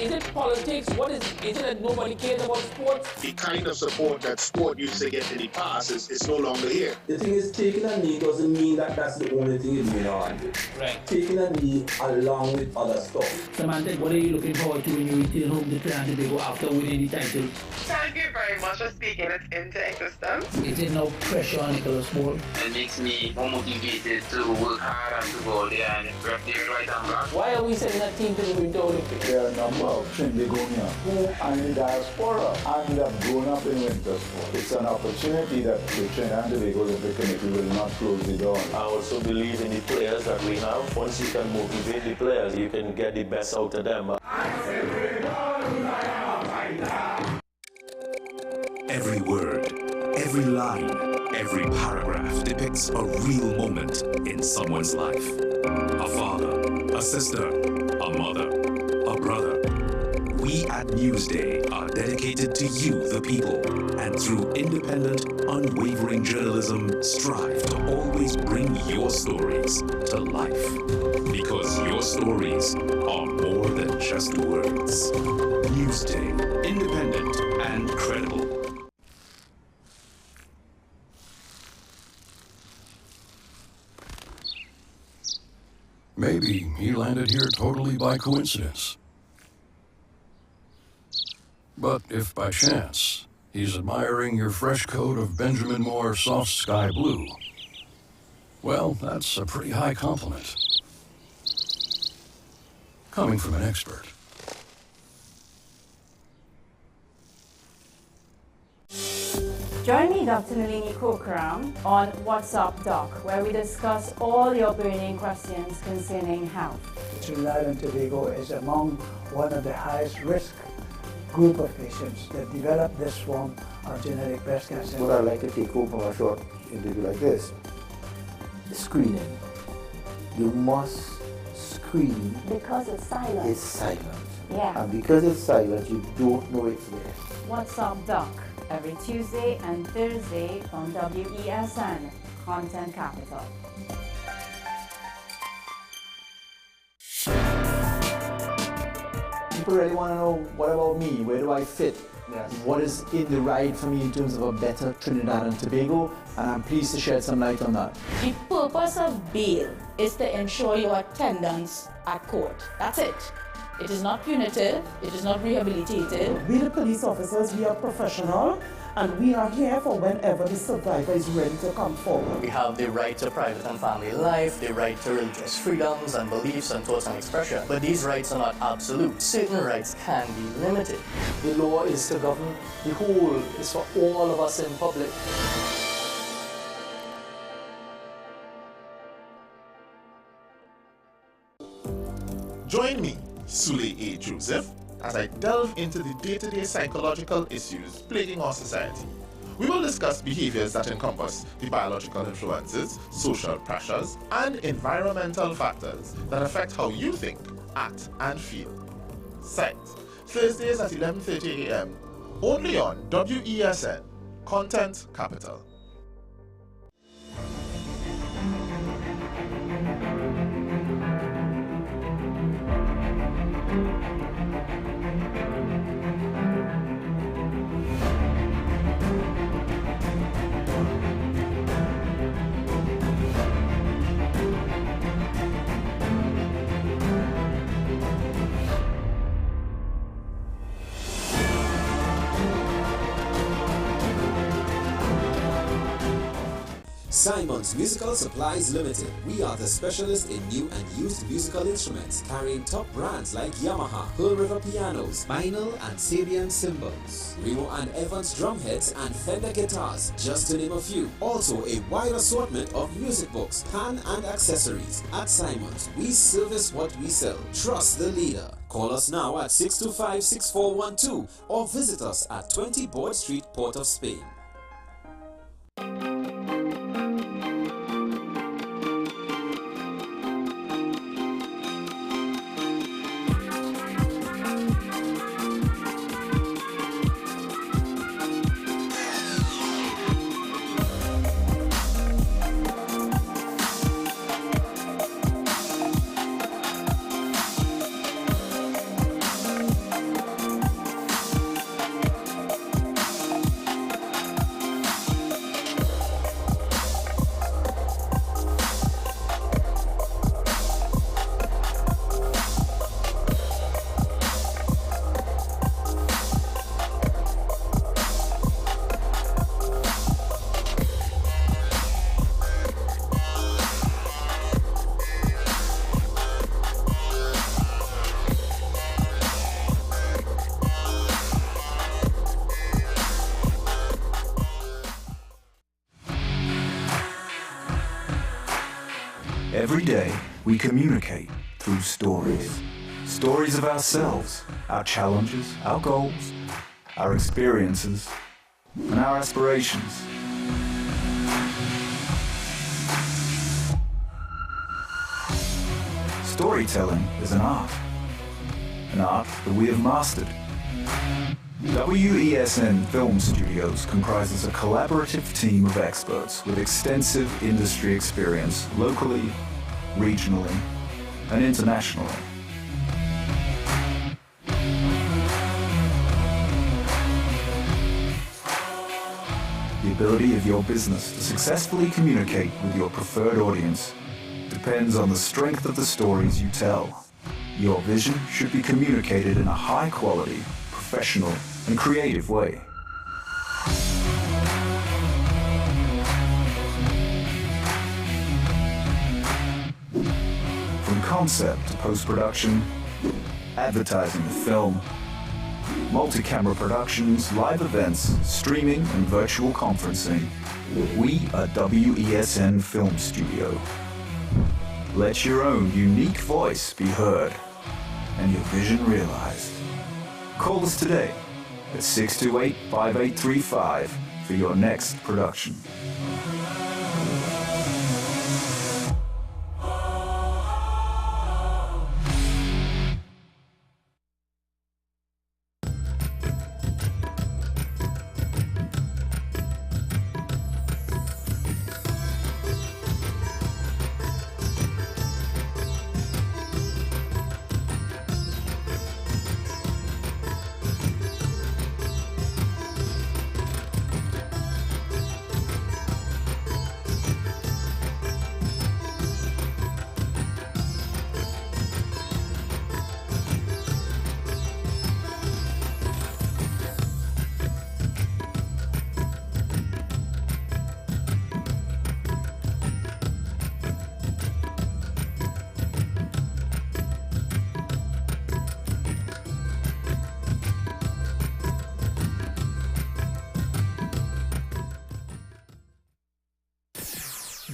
Is it politics? What is it that nobody cares about sports? The kind of support that sport used to get in the past is no longer here. The thing is, taking a knee doesn't mean that that's the only thing you're doing on it. Right. Taking a knee along with other stuff. Samantha, what are you looking forward to when you return home to Trinidad and Tobago after winning the title? Thank you very much for speaking it into existence. Is it no pressure on Nicholas Moore? It makes me more motivated to work hard and to go there and grab the right and back. Why are we sending a team to the Winter Olympics? There are a number of Trinidadians who are in the diaspora and have grown up in winter sport. It's an opportunity that the Trinidad and Tobago Olympic Committee will not close the door. I also believe in the players that we have. Once you can motivate the players, you can get the best out of them. Every word, every line, every paragraph depicts a real moment in someone's life. A father, a sister, a mother, a brother. We at Newsday are dedicated to you, the people, and through independent, unwavering journalism, strive to always bring your stories to life. Because your stories are more than just words. Newsday, independent and credible. Maybe he landed here totally by coincidence. But if by chance he's admiring your fresh coat of Benjamin Moore soft sky blue, well, that's a pretty high compliment. Coming from an expert. Join me, Dr. Nalini Kokram, on What's Up Doc, where we discuss all your burning questions concerning health. Trinidad and Tobago is among one of the highest risk group of patients that develop this form of genetic breast cancer. What I'd like to take home from a short interview like this, screening. You must screen. Because it's silent. It's silent. Yeah. And because it's silent, you don't know it's there. What's Up Doc, every Tuesday and Thursday on WESN, Content Capital. People really want to know, what about me? Where do I fit? Yes. What is in the ride for me in terms of a better Trinidad and Tobago? And I'm pleased to shed some light on that. The purpose of bail is to ensure your attendance at court. That's it. It is not punitive, it is not rehabilitative. We the police officers, we are professional, and we are here for whenever the survivor is ready to come forward. We have the right to private and family life, the right to religious freedoms and beliefs and thoughts and expression. But these rights are not absolute. Certain rights can be limited. The law is to govern the whole, it's for all of us in public. Join me, Sule A. Joseph, as I delve into the day-to-day psychological issues plaguing our society. We will discuss behaviors that encompass the biological influences, social pressures, and environmental factors that affect how you think, act, and feel. Site, Thursdays at 11:30 a.m., only on WESN, Content Capital. Simon's Musical Supplies Limited. We are the specialist in new and used musical instruments, carrying top brands like Yamaha, Pearl River pianos, vinyl and Sabian cymbals, Remo and Evans drumheads and Fender guitars, just to name a few. Also a wide assortment of music books, pan and accessories. At Simon's, we service what we sell. Trust the leader. Call us now at 625-6412 or visit us at 20 Board Street, Port of Spain. Every day, we communicate through stories. Stories of ourselves, our challenges, our goals, our experiences, and our aspirations. Storytelling is an art that we have mastered. WESN Film Studios comprises a collaborative team of experts with extensive industry experience locally, regionally, and internationally. The ability of your business to successfully communicate with your preferred audience depends on the strength of the stories you tell. Your vision should be communicated in a high-quality, professional, and creative way. From concept to post-production, advertising to film, multi-camera productions, live events, streaming, and virtual conferencing, we are WESN Film Studio. Let your own unique voice be heard and your vision realized. Call us today at 628-5835 for your next production.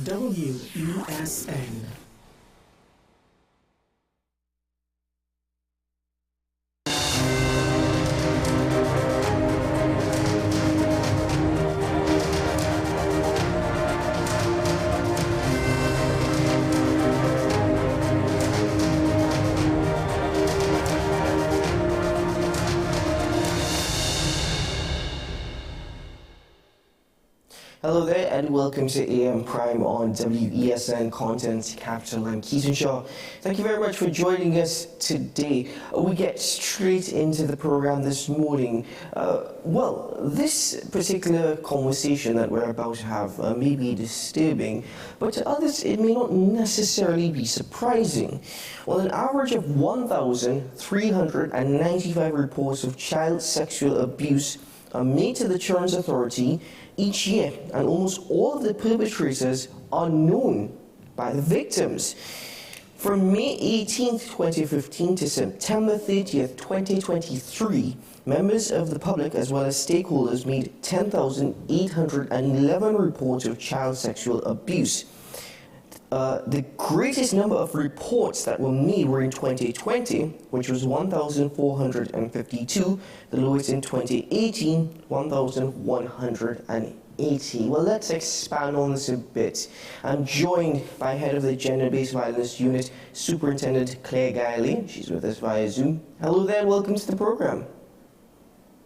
WESN. Hello there and welcome to AM Prime on WESN Content Capital. I'm Keaton Shaw. Thank you very much for joining us today. We get straight into the program this morning. Well, this particular conversation that we're about to have may be disturbing, but to others it may not necessarily be surprising. Well, an average of 1,395 reports of child sexual abuse are made to the Children's Authority each year, and almost all of the perpetrators are known by the victims. From May 18, 2015 to September 30, 2023, members of the public as well as stakeholders made 10,811 reports of child sexual abuse. The greatest number of reports that were made were in 2020, which was 1,452. The lowest in 2018, 1,180. Well, let's expand on this a bit. I'm joined by head of the Gender-Based Violence Unit, Superintendent Claire Guiley. She's with us via Zoom. Hello there, and welcome to the program.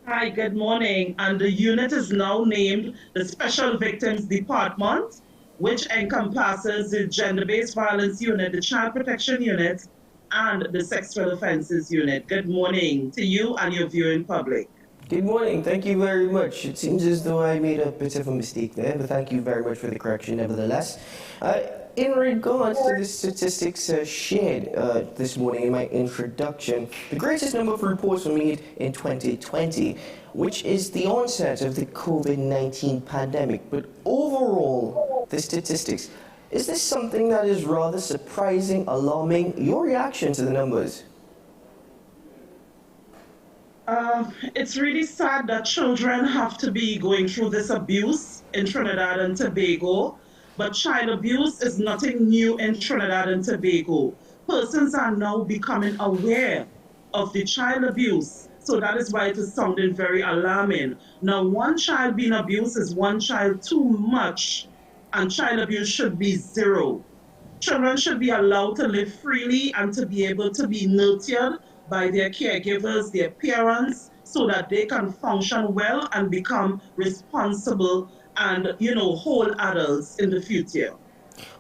Hi, good morning. And the unit is now named the Special Victims Department, which encompasses the Gender-Based Violence Unit, the Child Protection Unit, and the Sexual Offences Unit. Good morning to you and your viewing public. Good morning. Thank you very much. It seems as though I made a bit of a mistake there, but thank you very much for the correction nevertheless. In regards to the statistics shared this morning in my introduction, the greatest number of reports were made in 2020, which is the onset of the COVID-19 pandemic. But overall, the statistics, is this something that is rather surprising, alarming? Your reaction to the numbers? It's really sad that children have to be going through this abuse in Trinidad and Tobago. But child abuse is nothing new in Trinidad and Tobago. Persons are now becoming aware of the child abuse. So that is why it is sounding very alarming. Now, one child being abused is one child too much, and child abuse should be zero. Children should be allowed to live freely and to be able to be nurtured by their caregivers, their parents, so that they can function well and become responsible and, whole adults in the future.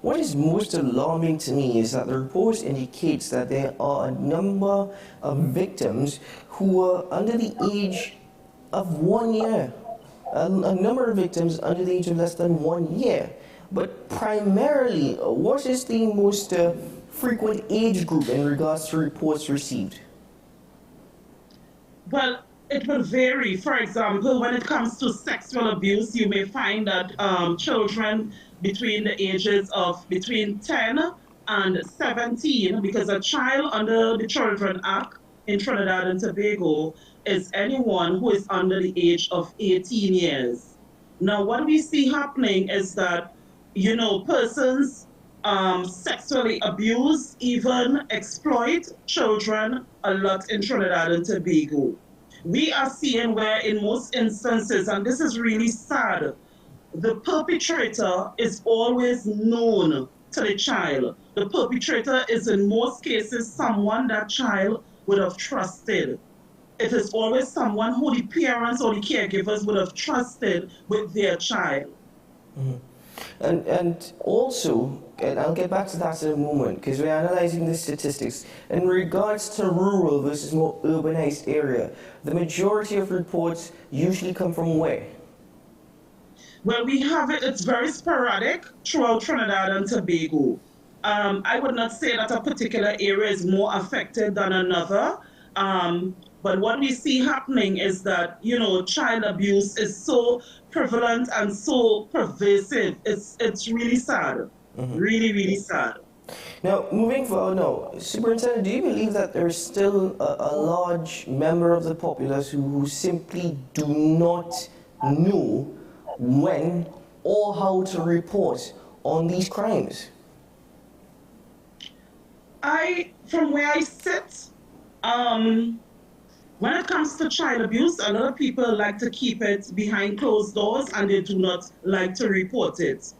What is most alarming to me is that the report indicates that there are a number of victims who are under the age of 1 year. A number of victims under the age of less than 1 year. But primarily, what is the most frequent age group in regards to reports received? Well, it will vary. For example, when it comes to sexual abuse, you may find that children between the ages of between 10 and 17, because a child under the Children Act in Trinidad and Tobago is anyone who is under the age of 18 years. Now, what we see happening is that, persons sexually abuse, even exploit children a lot in Trinidad and Tobago. We are seeing where in most instances, and this is really sad, the perpetrator is always known to the child. The perpetrator is in most cases someone that child would have trusted. It is always someone who the parents or the caregivers would have trusted with their child. Mm-hmm. And also, and I'll get back to that in a moment, because we're analyzing the statistics. In regards to rural versus more urbanized area, the majority of reports usually come from where? Well, we have it, it's very sporadic throughout Trinidad and Tobago. I would not say that a particular area is more affected than another. But what we see happening is that, child abuse is so prevalent and so pervasive. It's really sad. Mm-hmm. Really, really sad. Now, moving forward, Superintendent, do you believe that there's still a large member of the populace who simply do not know when or how to report on these crimes? From where I sit, when it comes to child abuse, a lot of people like to keep it behind closed doors and they do not like to report it.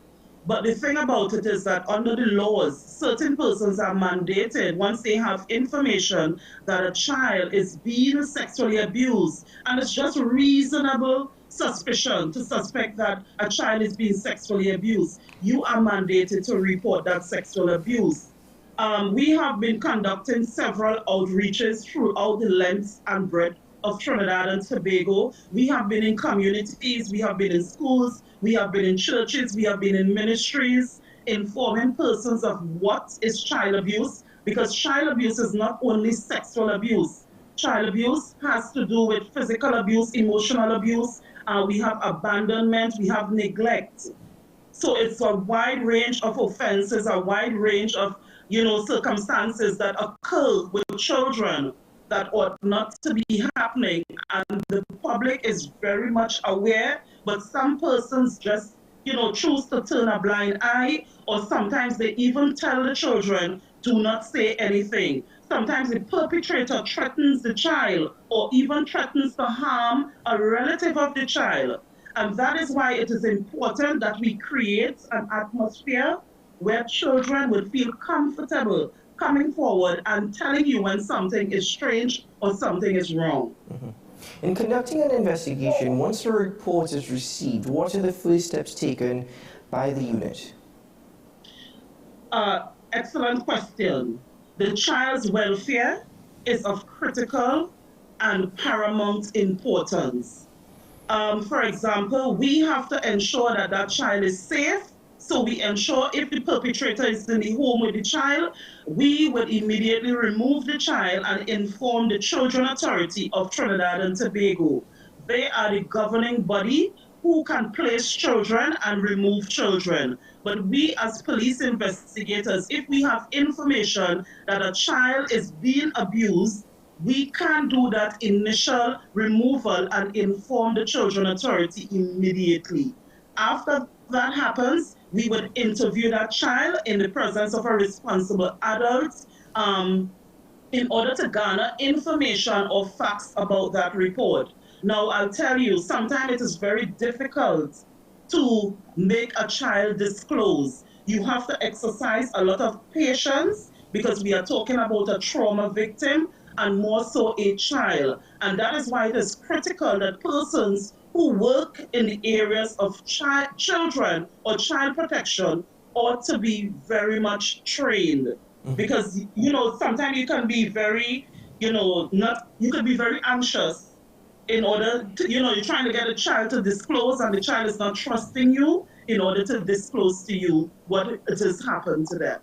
But the thing about it is that under the laws, certain persons are mandated once they have information that a child is being sexually abused, and it's just reasonable suspicion to suspect that a child is being sexually abused, you are mandated to report that sexual abuse. We have been conducting several outreaches throughout the length and breadth of Trinidad and Tobago. We have been in communities, we have been in schools, we have been in churches, we have been in ministries, informing persons of what is child abuse, because child abuse is not only sexual abuse. Child abuse has to do with physical abuse, emotional abuse, we have abandonment, we have neglect. So it's a wide range of offenses, a wide range of circumstances that occur with children that ought not to be happening, and the public is very much aware, but some persons just choose to turn a blind eye, or sometimes they even tell the children, do not say anything. Sometimes the perpetrator threatens the child or even threatens to harm a relative of the child. And that is why it is important that we create an atmosphere where children would feel comfortable coming forward and telling you when something is strange or something is wrong. Mm-hmm. In conducting an investigation, once a report is received, what are the first steps taken by the unit? Excellent question. The child's welfare is of critical and paramount importance. For example, we have to ensure that that child is safe. So we ensure if the perpetrator is in the home with the child, we would immediately remove the child and inform the Children Authority of Trinidad and Tobago. They are the governing body who can place children and remove children. But we as police investigators, if we have information that a child is being abused, we can do that initial removal and inform the Children Authority immediately. After that happens, we would interview that child in the presence of a responsible adult in order to garner information or facts about that report. Now, I'll tell you, sometimes it is very difficult to make a child disclose. You have to exercise a lot of patience because we are talking about a trauma victim and more so a child. And that is why it is critical that persons who work in the areas of children or child protection ought to be very much trained. Because, you know, sometimes you can be very, you could be very anxious in order to, you're trying to get a child to disclose and the child is not trusting you in order to disclose to you what has happened to them.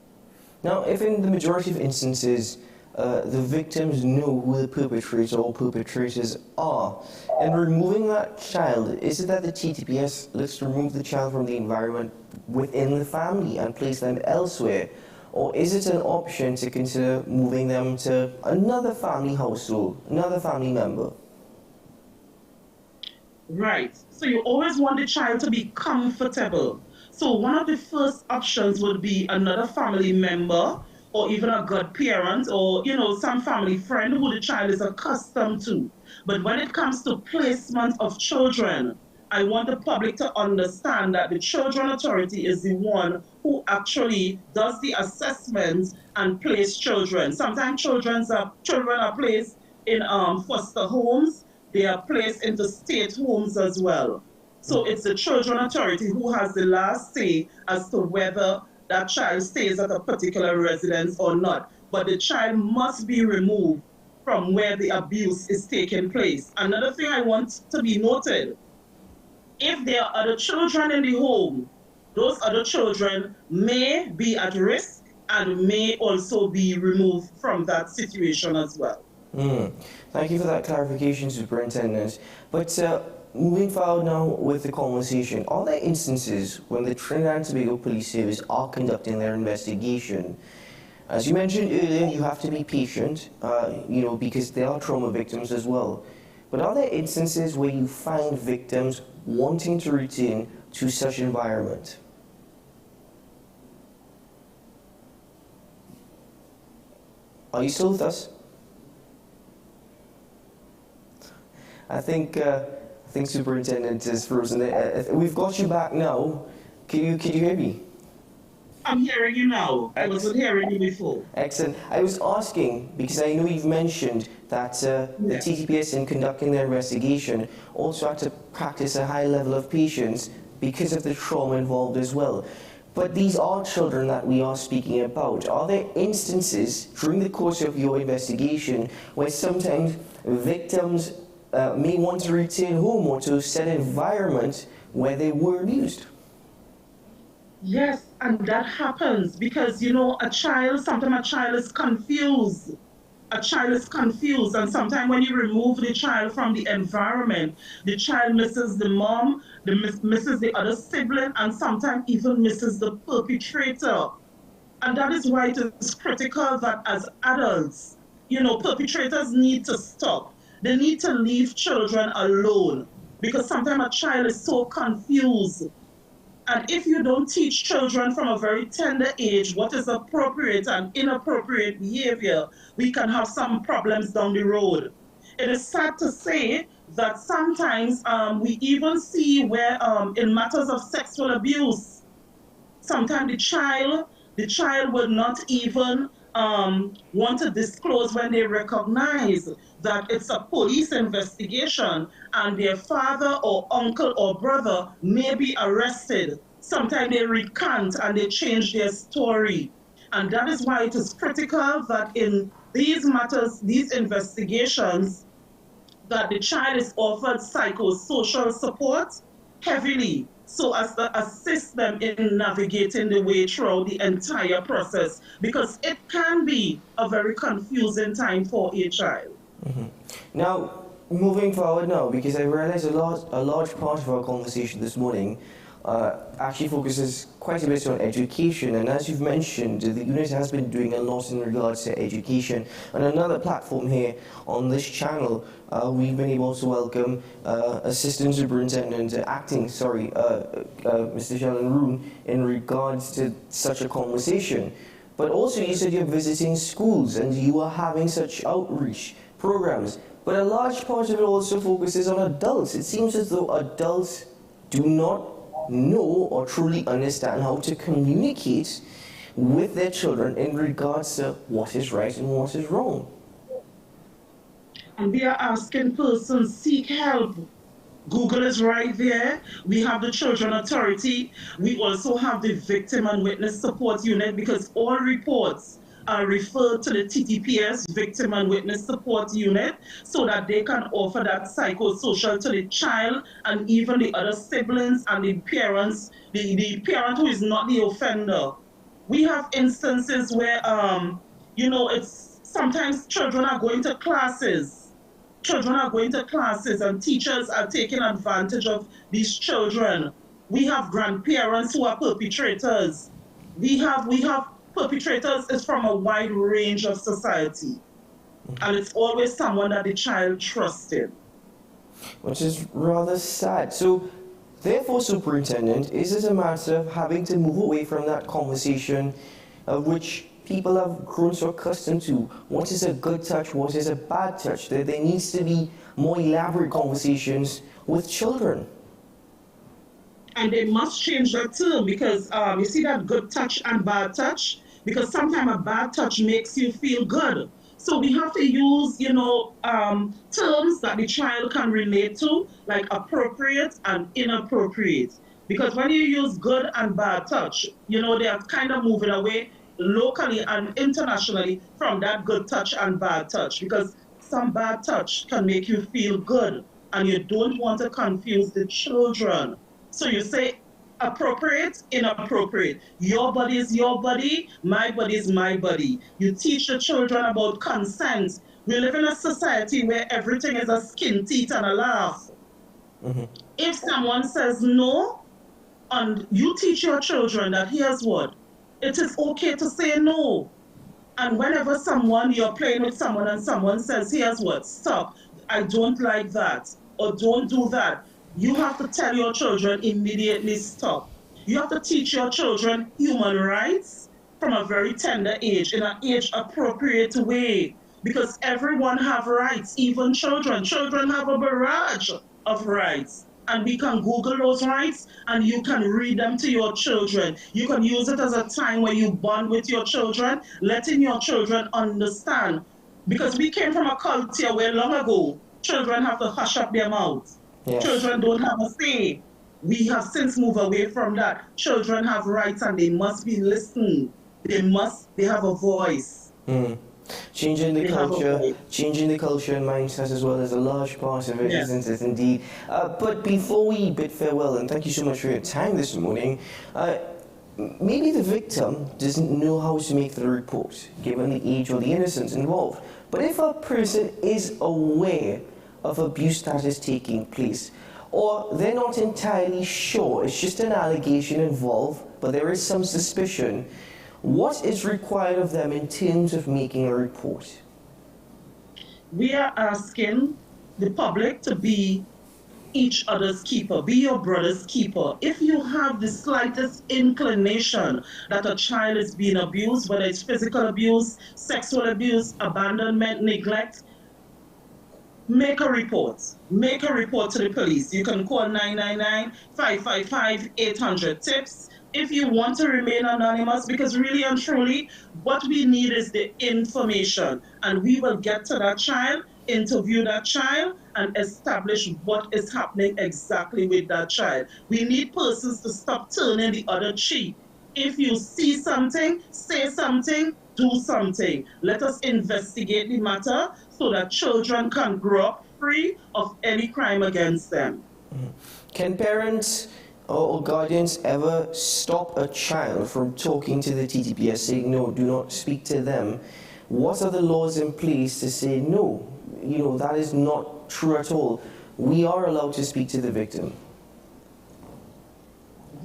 Now, if in the majority of instances, the victims know who the perpetrator or perpetrators are, in removing that child, is it that the TTPS looks to remove the child from the environment within the family and place them elsewhere? Or is it an option to consider moving them to another family household, another family member? Right. So you always want the child to be comfortable. So one of the first options would be another family member or even a godparent or, some family friend who the child is accustomed to. But when it comes to placement of children, I want the public to understand that the Children Authority is the one who actually does the assessment and place children. Sometimes children are placed in foster homes. They are placed into state homes as well. So it's the Children Authority who has the last say as to whether that child stays at a particular residence or not. But the child must be removed from where the abuse is taking place. Another thing I want to be noted, if there are other children in the home, those other children may be at risk and may also be removed from that situation as well. Thank you for that clarification, Superintendent. But moving forward now with the conversation, are there instances when the Trinidad and Tobago Police Service are conducting their investigation? As you mentioned earlier, you have to be patient, because they are trauma victims as well. But are there instances where you find victims wanting to return to such environment? Are you still with us? I think Superintendent is frozen. We've got you back now. Can you hear me? I'm hearing you now. I wasn't hearing you before. Excellent. I was asking, because I know you've mentioned that the TTPS in conducting their investigation also had to practice a high level of patience because of the trauma involved as well. But these are children that we are speaking about. Are there instances during the course of your investigation where sometimes victims may want to return home or to a set environment where they were abused? Yes, and that happens because, sometimes a child is confused. A child is confused, and sometimes when you remove the child from the environment, the child misses the mom, misses the other sibling, and sometimes even misses the perpetrator. And that is why it is critical that as adults, perpetrators need to stop. They need to leave children alone because sometimes a child is so confused. And if you don't teach children from a very tender age what is appropriate and inappropriate behavior, we can have some problems down the road. It is sad to say that sometimes we even see where in matters of sexual abuse, sometimes the child would not even want to disclose when they recognize that it's a police investigation and their father or uncle or brother may be arrested. Sometimes they recant and they change their story. And that is why it is critical that in these matters, these investigations, that the child is offered psychosocial support heavily so as to assist them in navigating the way through the entire process, because it can be a very confusing time for a child. Now, moving forward now, because I realize a large part of our conversation this morning actually focuses quite a bit on education, and as you've mentioned, the unit has been doing a lot in regards to education. On another platform here on this channel, we've been able to welcome Assistant Superintendent, Mr. Sheldon Roon, in regards to such a conversation. But also you said you're visiting schools and you are having such outreach programs. But a large part of it also focuses on adults. It seems as though adults do not know or truly understand how to communicate with their children in regards to what is right and what is wrong. And we are asking persons, seek help. Google is right there. We have the Children Authority. We also have the Victim and Witness Support Unit, because all reports are referred to the TTPS, Victim and Witness Support Unit, so that they can offer that psychosocial to the child and even the other siblings and the parents, the parent who is not the offender. We have instances where, it's sometimes children are going to classes. Children are going to classes and teachers are taking advantage of these children. We have grandparents who are perpetrators. We have perpetrators is from a wide range of society. And it's always someone that the child trusted. Which is rather sad. So, therefore, Superintendent, is it a matter of having to move away from that conversation of which people have grown so accustomed to? What is a good touch? What is a bad touch? There needs to be more elaborate conversations with children. And they must change that term, because you see that good touch and bad touch, because sometimes a bad touch makes you feel good. So we have to use, terms that the child can relate to, like appropriate and inappropriate. Because when you use good and bad touch, they are kind of moving away locally and internationally from that good touch and bad touch, because some bad touch can make you feel good and you don't want to confuse the children. So you say appropriate, inappropriate. Your body is your body, my body is my body. You teach the children about consent. We live in a society where everything is a skin, teeth, and a laugh. If someone says no, and you teach your children that here's what, it is okay to say no. And whenever you're playing with someone and someone says, here's what, stop, I don't like that, or don't do that, you have to tell your children immediately stop. You have to teach your children human rights from a very tender age, in an age-appropriate way, because everyone have rights, even children. Children have a barrage of rights. And we can Google those rights and you can read them to your children. You can use it as a time where you bond with your children, letting your children understand. Because we came from a culture where long ago, children have to hush up their mouths. Yes. Children don't have a say. We have since moved away from that. Children have rights and they must be listened. They have a voice. Changing the culture and mindset as well as a large part of it, yes. Isn't it indeed? But before we bid farewell, and thank you so much for your time this morning, maybe the victim doesn't know how to make the report, given the age or the innocence involved. But if a person is aware of abuse that is taking place, or they're not entirely sure, it's just an allegation involved, but there is some suspicion, what is required of them in terms of making a report? We are asking the public to be each other's keeper, be your brother's keeper. If you have the slightest inclination that a child is being abused, whether it's physical abuse, sexual abuse, abandonment, neglect, make a report. Make a report to the police. You can call 999-555-800-TIPS. If you want to remain anonymous, because really and truly, what we need is the information. And we will get to that child, interview that child, and establish what is happening exactly with that child. We need persons to stop turning the other cheek. If you see something, say something, do something. Let us investigate the matter so that children can grow up free of any crime against them. Can parents or guardians ever stop a child from talking to the TTPS, saying no, do not speak to them? What are the laws in place to say no? That is not true at all. We are allowed to speak to the victim.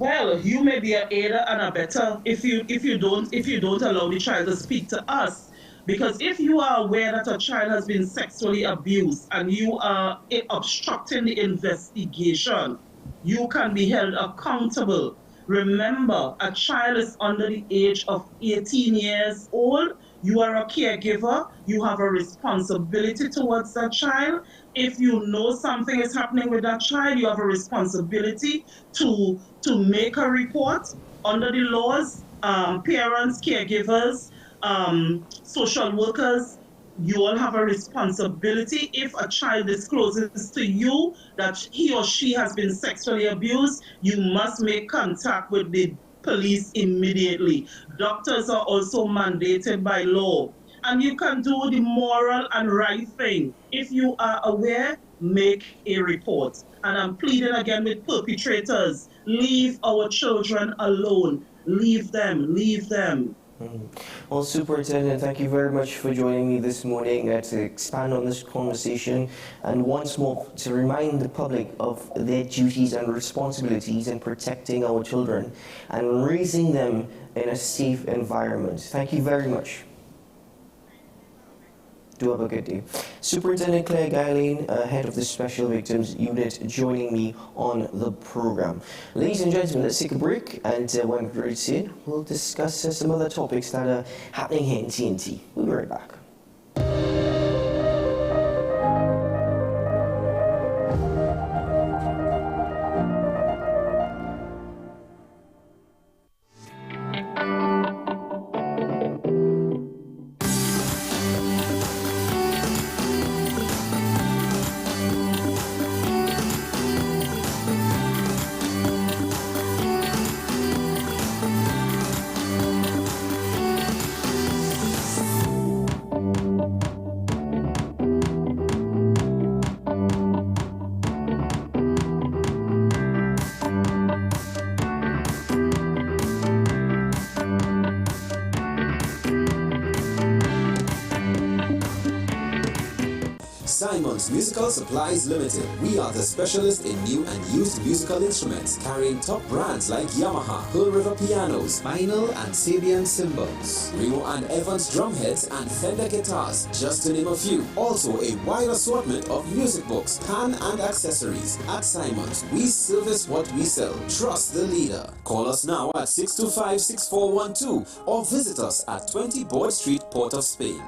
Well, you may be an aider and abettor if you don't allow the child to speak to us. Because if you are aware that a child has been sexually abused and you are obstructing the investigation, you can be held accountable. Remember, a child is under the age of 18 years old. You are a caregiver. You have a responsibility towards that child. If you know something is happening with that child, you have a responsibility to make a report under the laws. Parents, caregivers, social workers, you all have a responsibility. If a child discloses to you that he or she has been sexually abused, you must make contact with the police immediately. Doctors are also mandated by law. And you can do the moral and right thing. If you are aware, make a report. And I'm pleading again with perpetrators. Leave our children alone. Leave them. Leave them. Well, Superintendent, thank you very much for joining me this morning to expand on this conversation and once more to remind the public of their duties and responsibilities in protecting our children and raising them in a safe environment. Thank you very much. Do have a good day. Superintendent Claire Guyline, head of the Special Victims Unit, joining me on the program. Ladies and gentlemen, let's take a break, and when we're ready, we'll discuss some other topics that are happening here in TNT. We'll be right back. Simon's Musical Supplies Limited. We are the specialist in new and used musical instruments, carrying top brands like Yamaha, Pearl River pianos, vinyl and Sabian cymbals, Remo and Evans drumheads and Fender guitars, just to name a few. Also a wide assortment of music books, pan and accessories. At Simon's, we service what we sell. Trust the leader. Call us now at 625-6412 or visit us at 20 Board Street, Port of Spain.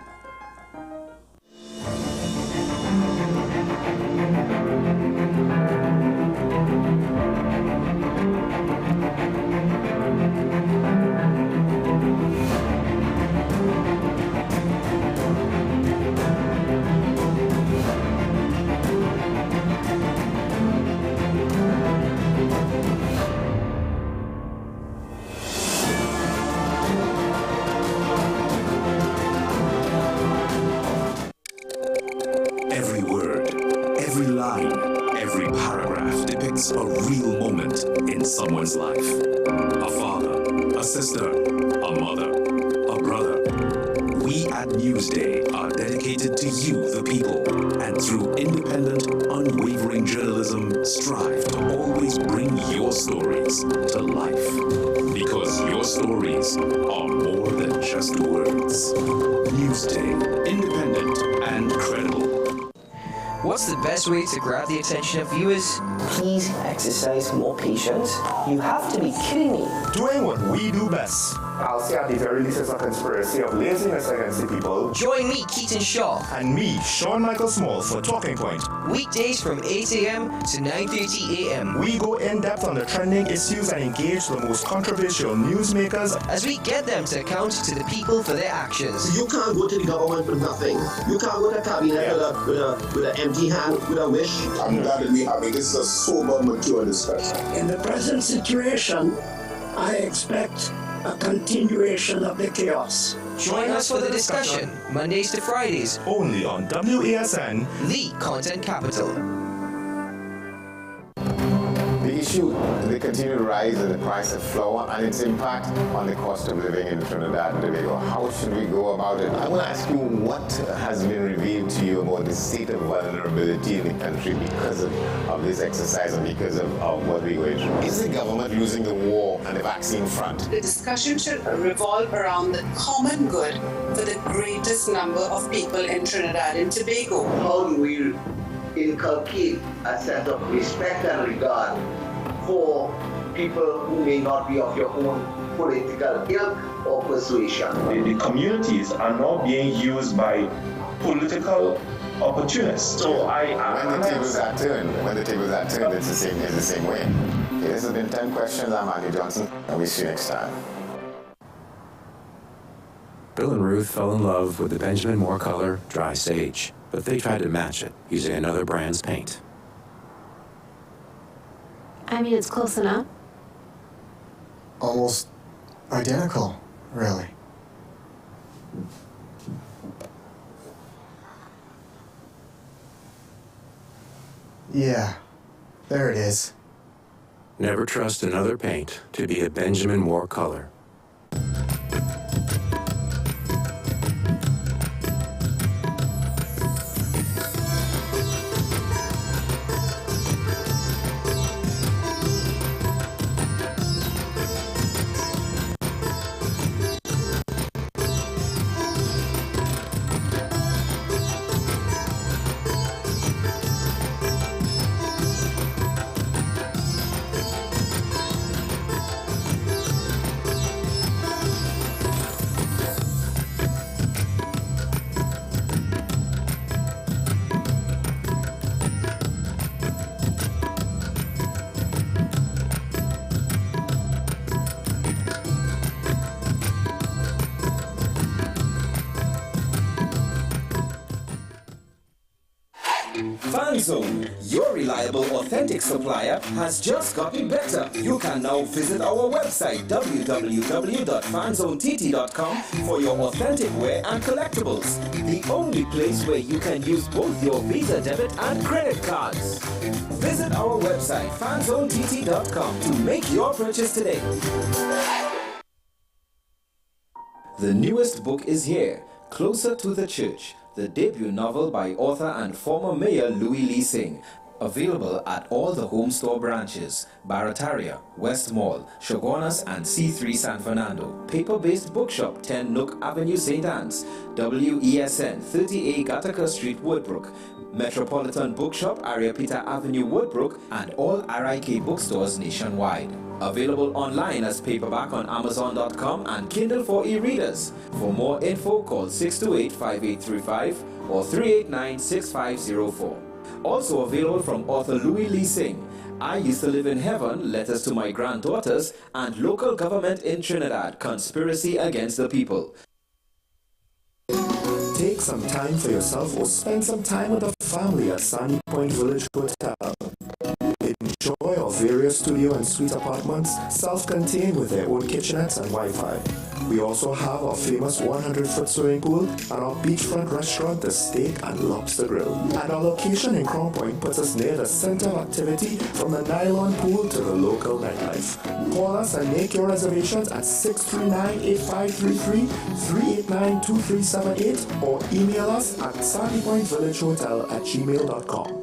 Someone's life. A father, a sister, a mother, a brother. We at Newsday are dedicated to you, the people, and through independent, unwavering journalism, strive to always bring your stories to life. Because your stories are more than just words. Newsday, independent and credible. What's the best way to grab the attention of viewers? Please exercise more patience. You have to be kidding me. Doing what we do best. I'll say at the very least it's a conspiracy of laziness against the people. Join me, Keaton Shaw. And me, Sean Michael Small, for Talking Point. Weekdays from 8 a.m. to 9:30 a.m. We go in-depth on the trending issues and engage the most controversial newsmakers as we get them to account to the people for their actions. You can't go to the government with nothing. You can't go to the cabinet with an empty hand, with a wish. I'm glad that we have it. This is a sober, mature discussion. In the present situation, I expect a continuation of the chaos. Join us for the discussion, Mondays to Fridays, only on WASN, the Content Capital. The issue, the continued rise in the price of flour and its impact on the cost of living in Trinidad and Tobago. How should we go about it? I want to ask you what has been revealed to you about the state of vulnerability in the country because of this exercise and because of what we're going through. Is the government losing the war on the vaccine front? The discussion should revolve around the common good for the greatest number of people in Trinidad and Tobago. How do we inculcate a sense of respect and regard for people who may not be of your own political ilk or persuasion? The communities are now being used by political opportunists. So when the tables are turned, it's the same way. Okay, this has been 10 questions. I'm Andy Johnson, and we'll see you next time. Bill and Ruth fell in love with the Benjamin Moore color Dry Sage, but they tried to match it using another brand's paint. I mean, it's close enough. Almost identical, really. Yeah, there it is. Never trust another paint to be a Benjamin Moore color. FanZone, your reliable, authentic supplier, has just gotten better. You can now visit our website www.fanzonett.com for your authentic wear and collectibles. The only place where you can use both your Visa debit and credit cards. Visit our website fanzonett.com to make your purchase today. The newest book is here, Closer to the Church, the debut novel by author and former mayor Louis Lee Singh. Available at all the home store branches, Barataria, West Mall, Shogunas and C3 San Fernando. Paper-based bookshop 10 Nook Avenue St. Anne's, WESN 30A Gattaca Street Woodbrook, Metropolitan Bookshop Ariapita Avenue Woodbrook, and all RIK bookstores nationwide. Available online as paperback on Amazon.com and Kindle for e-readers. For more info, call 628-5835 or 389-6504. Also available from author Louis Lee Singh, I Used to Live in Heaven, Letters to My Granddaughters, and Local Government in Trinidad, Conspiracy Against the People. Take some time for yourself or spend some time with the family at Sandy Point Village Hotel. Enjoy our various studio and suite apartments, self-contained with their own kitchenettes and Wi-Fi. We also have our famous 100-foot swimming pool and our beachfront restaurant, the Steak and Lobster Grill. And our location in Crown Point puts us near the center of activity from the nylon pool to the local nightlife. Call us and make your reservations at 639-8533, 389-2378 or email us at sandypointvillagehotel@gmail.com.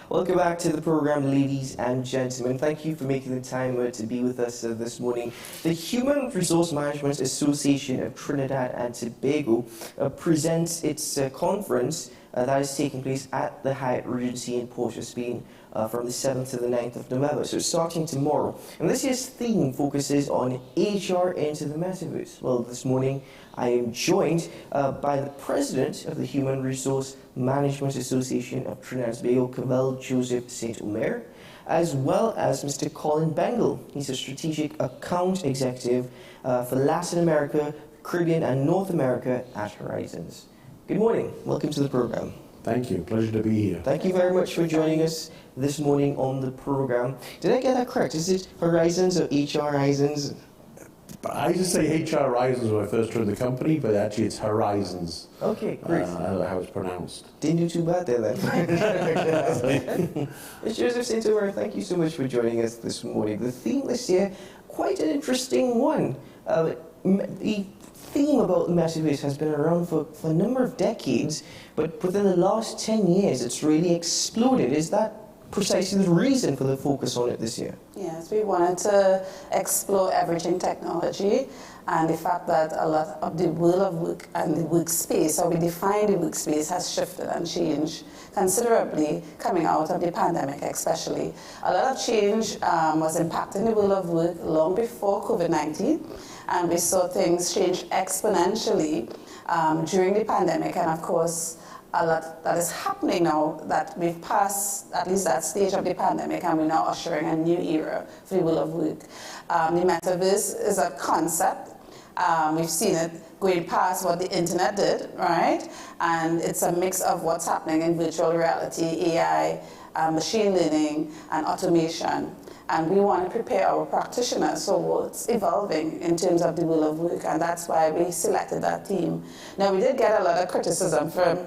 Welcome back to the program, ladies and gentlemen. Thank you for making the time to be with us this morning. The Human Resource Management Association of Trinidad and Tobago presents its conference that is taking place at the Hyatt Regency in Port of Spain from the 7th to the 9th of November. So it's starting tomorrow. And this year's theme focuses on HR into the metaverse. Well, this morning I am joined by the president of the Human Resource Management Association of Trinidad and Tobago, Cavell Joseph St. Omer, as well as Mr. Colin Bengal. He's a strategic account executive for Latin America, Caribbean and North America at Horizons. Good morning. Welcome to the program. Thank you. Pleasure to be here. Thank you very much for joining us this morning on the program. Did I get that correct? Is it Horizons or HR Horizons? I used to say HR Horizons when I first joined the company, but actually it's Horizons. Okay, great. How it's pronounced. Didn't do too bad there then. Mr. Joseph St. Omer, thank you so much for joining us this morning. The theme this year, quite an interesting one. The theme about the metaverse has been around for a number of decades, but within the last 10 years it's really exploded. Is that precisely the reason for the focus on it this year? Yes, we wanted to explore everything technology and the fact that a lot of the world of work and the workspace, how we define the workspace, has shifted and changed considerably coming out of the pandemic especially. A lot of change was impacting the world of work long before COVID-19, and we saw things change exponentially during the pandemic, and of course a lot that is happening now that we've passed at least that stage of the pandemic, and we're now ushering a new era for the world of work. The metaverse is a concept. We've seen it going past what the internet did, right? And it's a mix of what's happening in virtual reality, AI, machine learning, and automation. And we want to prepare our practitioners for what's evolving in terms of the world of work, and that's why we selected that theme. Now, we did get a lot of criticism from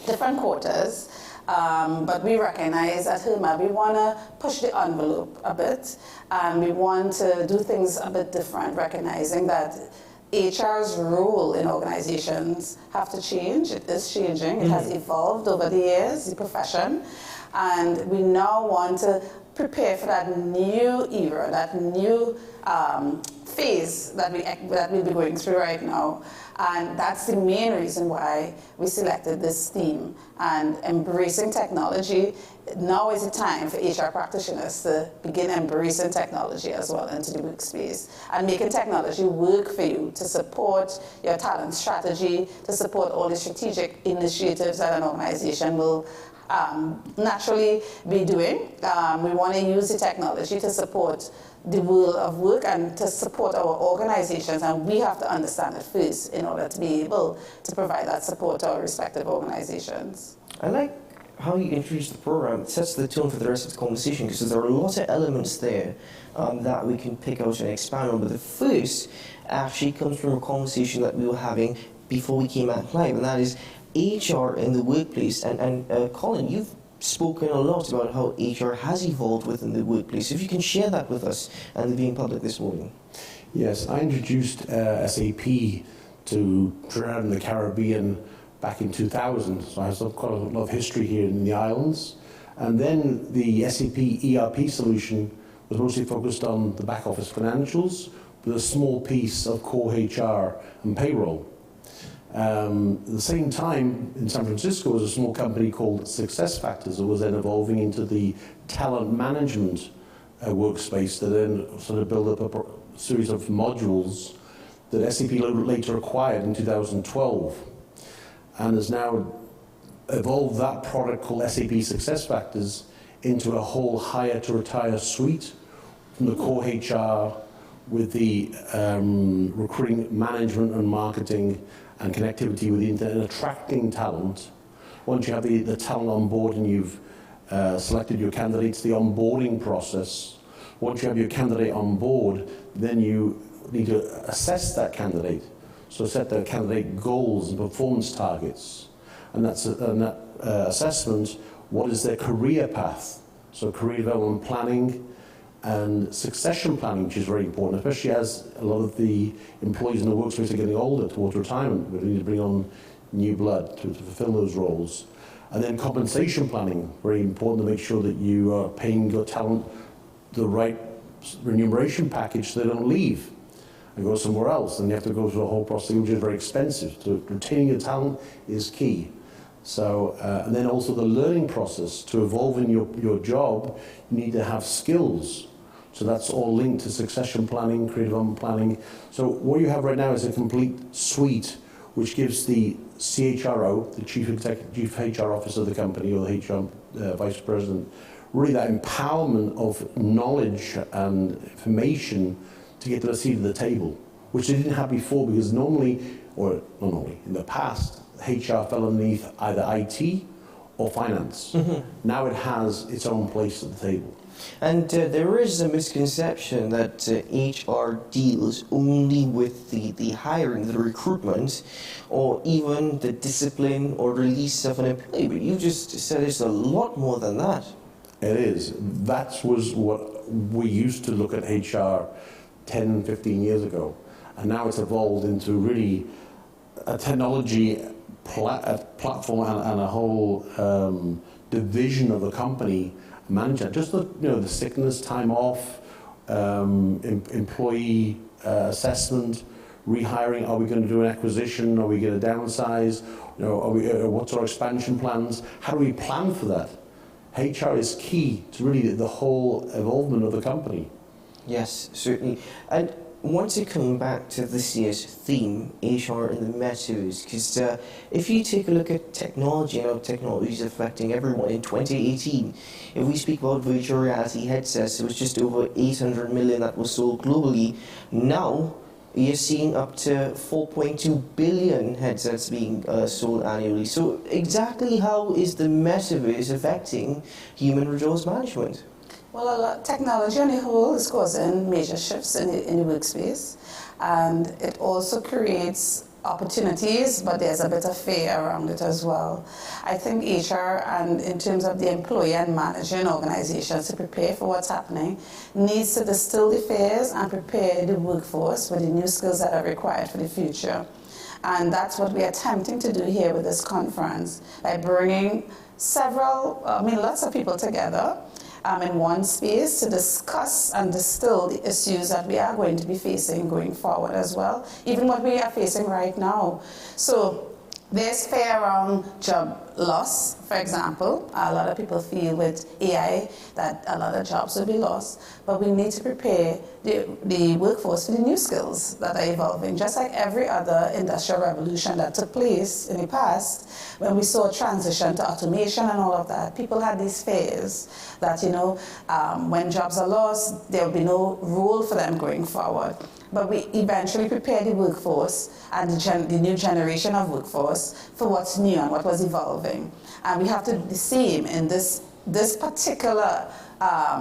different quarters, but we recognize at HIRMA we want to push the envelope a bit, and we want to do things a bit different, recognizing that HR's role in organizations have to change. It is changing. It has evolved over the years, the profession, and we now want to prepare for that new era, that new phase that we'll be going through right now. And that's the main reason why we selected this theme. And embracing technology, now is the time for HR practitioners to begin embracing technology as well into the workspace and making technology work for you to support your talent strategy, to support all the strategic initiatives that an organization will naturally be doing. We want to use the technology to support the world of work and to support our organizations, and we have to understand it first in order to be able to provide that support to our respective organizations. I like how you introduce the program. It sets the tone for the rest of the conversation because there are a lot of elements there that we can pick out and expand on, but the first actually comes from a conversation that we were having before we came out live, and that is HR in the workplace. And Colin, you've spoken a lot about how HR has evolved within the workplace. If you can share that with us and the viewing public this morning. Yes, I introduced SAP to Trinidad and the Caribbean back in 2000, so I have quite a lot of history here in the islands. And then the SAP ERP solution was mostly focused on the back office financials with a small piece of core HR and payroll. At the same time, in San Francisco, was a small company called SuccessFactors that was then evolving into the talent management workspace that then sort of built up a series of modules that SAP later acquired in 2012 and has now evolved that product called SAP SuccessFactors into a whole hire to retire suite from the core HR with the recruiting management and marketing and connectivity with the internet and attracting talent. Once you have the talent on board and you've selected your candidates, the onboarding process. Once you have your candidate on board, then you need to assess that candidate. So set the candidate goals and performance targets. And that assessment, what is their career path? So career development planning and succession planning, which is very important, especially as a lot of the employees in the workspace are getting older towards retirement. We need to bring on new blood to fulfill those roles. And then compensation planning, very important to make sure that you are paying your talent the right remuneration package so they don't leave and go somewhere else. And you have to go through a whole process, which is very expensive. So retaining your talent is key. So, and then also the learning process. To evolve in your job, you need to have skills. So that's all linked to succession planning, creative development planning. So what you have right now is a complete suite which gives the CHRO, the Chief HR Officer of the company, or the HR Vice President, really that empowerment of knowledge and information to get to the seat of the table, which they didn't have before, because normally, or not normally, in the past, HR fell underneath either IT or finance. Now it has its own place at the table. And there is a misconception that HR deals only with the hiring, the recruitment, or even the discipline or release of an employee. But you just said it's a lot more than that. It is. That was what we used to look at HR 10, 15 years ago. And now it's evolved into really a technology platform and a whole division of the company management. Just the sickness, time off, employee assessment, rehiring. Are we going to do an acquisition? Are we going to downsize? What's our expansion plans? How do we plan for that? HR is key to really the whole evolvement of the company. Yes, certainly. And want to come back to this year's theme, HR in the metaverse, because if you take a look at technology and how technology is affecting everyone in 2018, if we speak about virtual reality headsets, it was just over 800 million that was sold globally. Now, you're seeing up to 4.2 billion headsets being sold annually. So exactly how is the metaverse affecting human resource management? Well, technology on the whole is causing major shifts in the workspace, and it also creates opportunities, but there's a bit of fear around it as well. I think HR, and in terms of the employee and managing organizations to prepare for what's happening, needs to distill the fears and prepare the workforce with the new skills that are required for the future. And that's what we're attempting to do here with this conference, by bringing lots of people together in one space to discuss and distill the issues that we are going to be facing going forward as well, even what we are facing right now. So there's fear around job loss, for example. A lot of people feel with AI that a lot of jobs will be lost, but we need to prepare the workforce for the new skills that are evolving. Just like every other industrial revolution that took place in the past, when we saw a transition to automation and all of that, people had these fears that, when jobs are lost, there will be no role for them going forward. But we eventually prepared the workforce and the new generation of workforce for what's new and what was evolving. And we have to do the same in this particular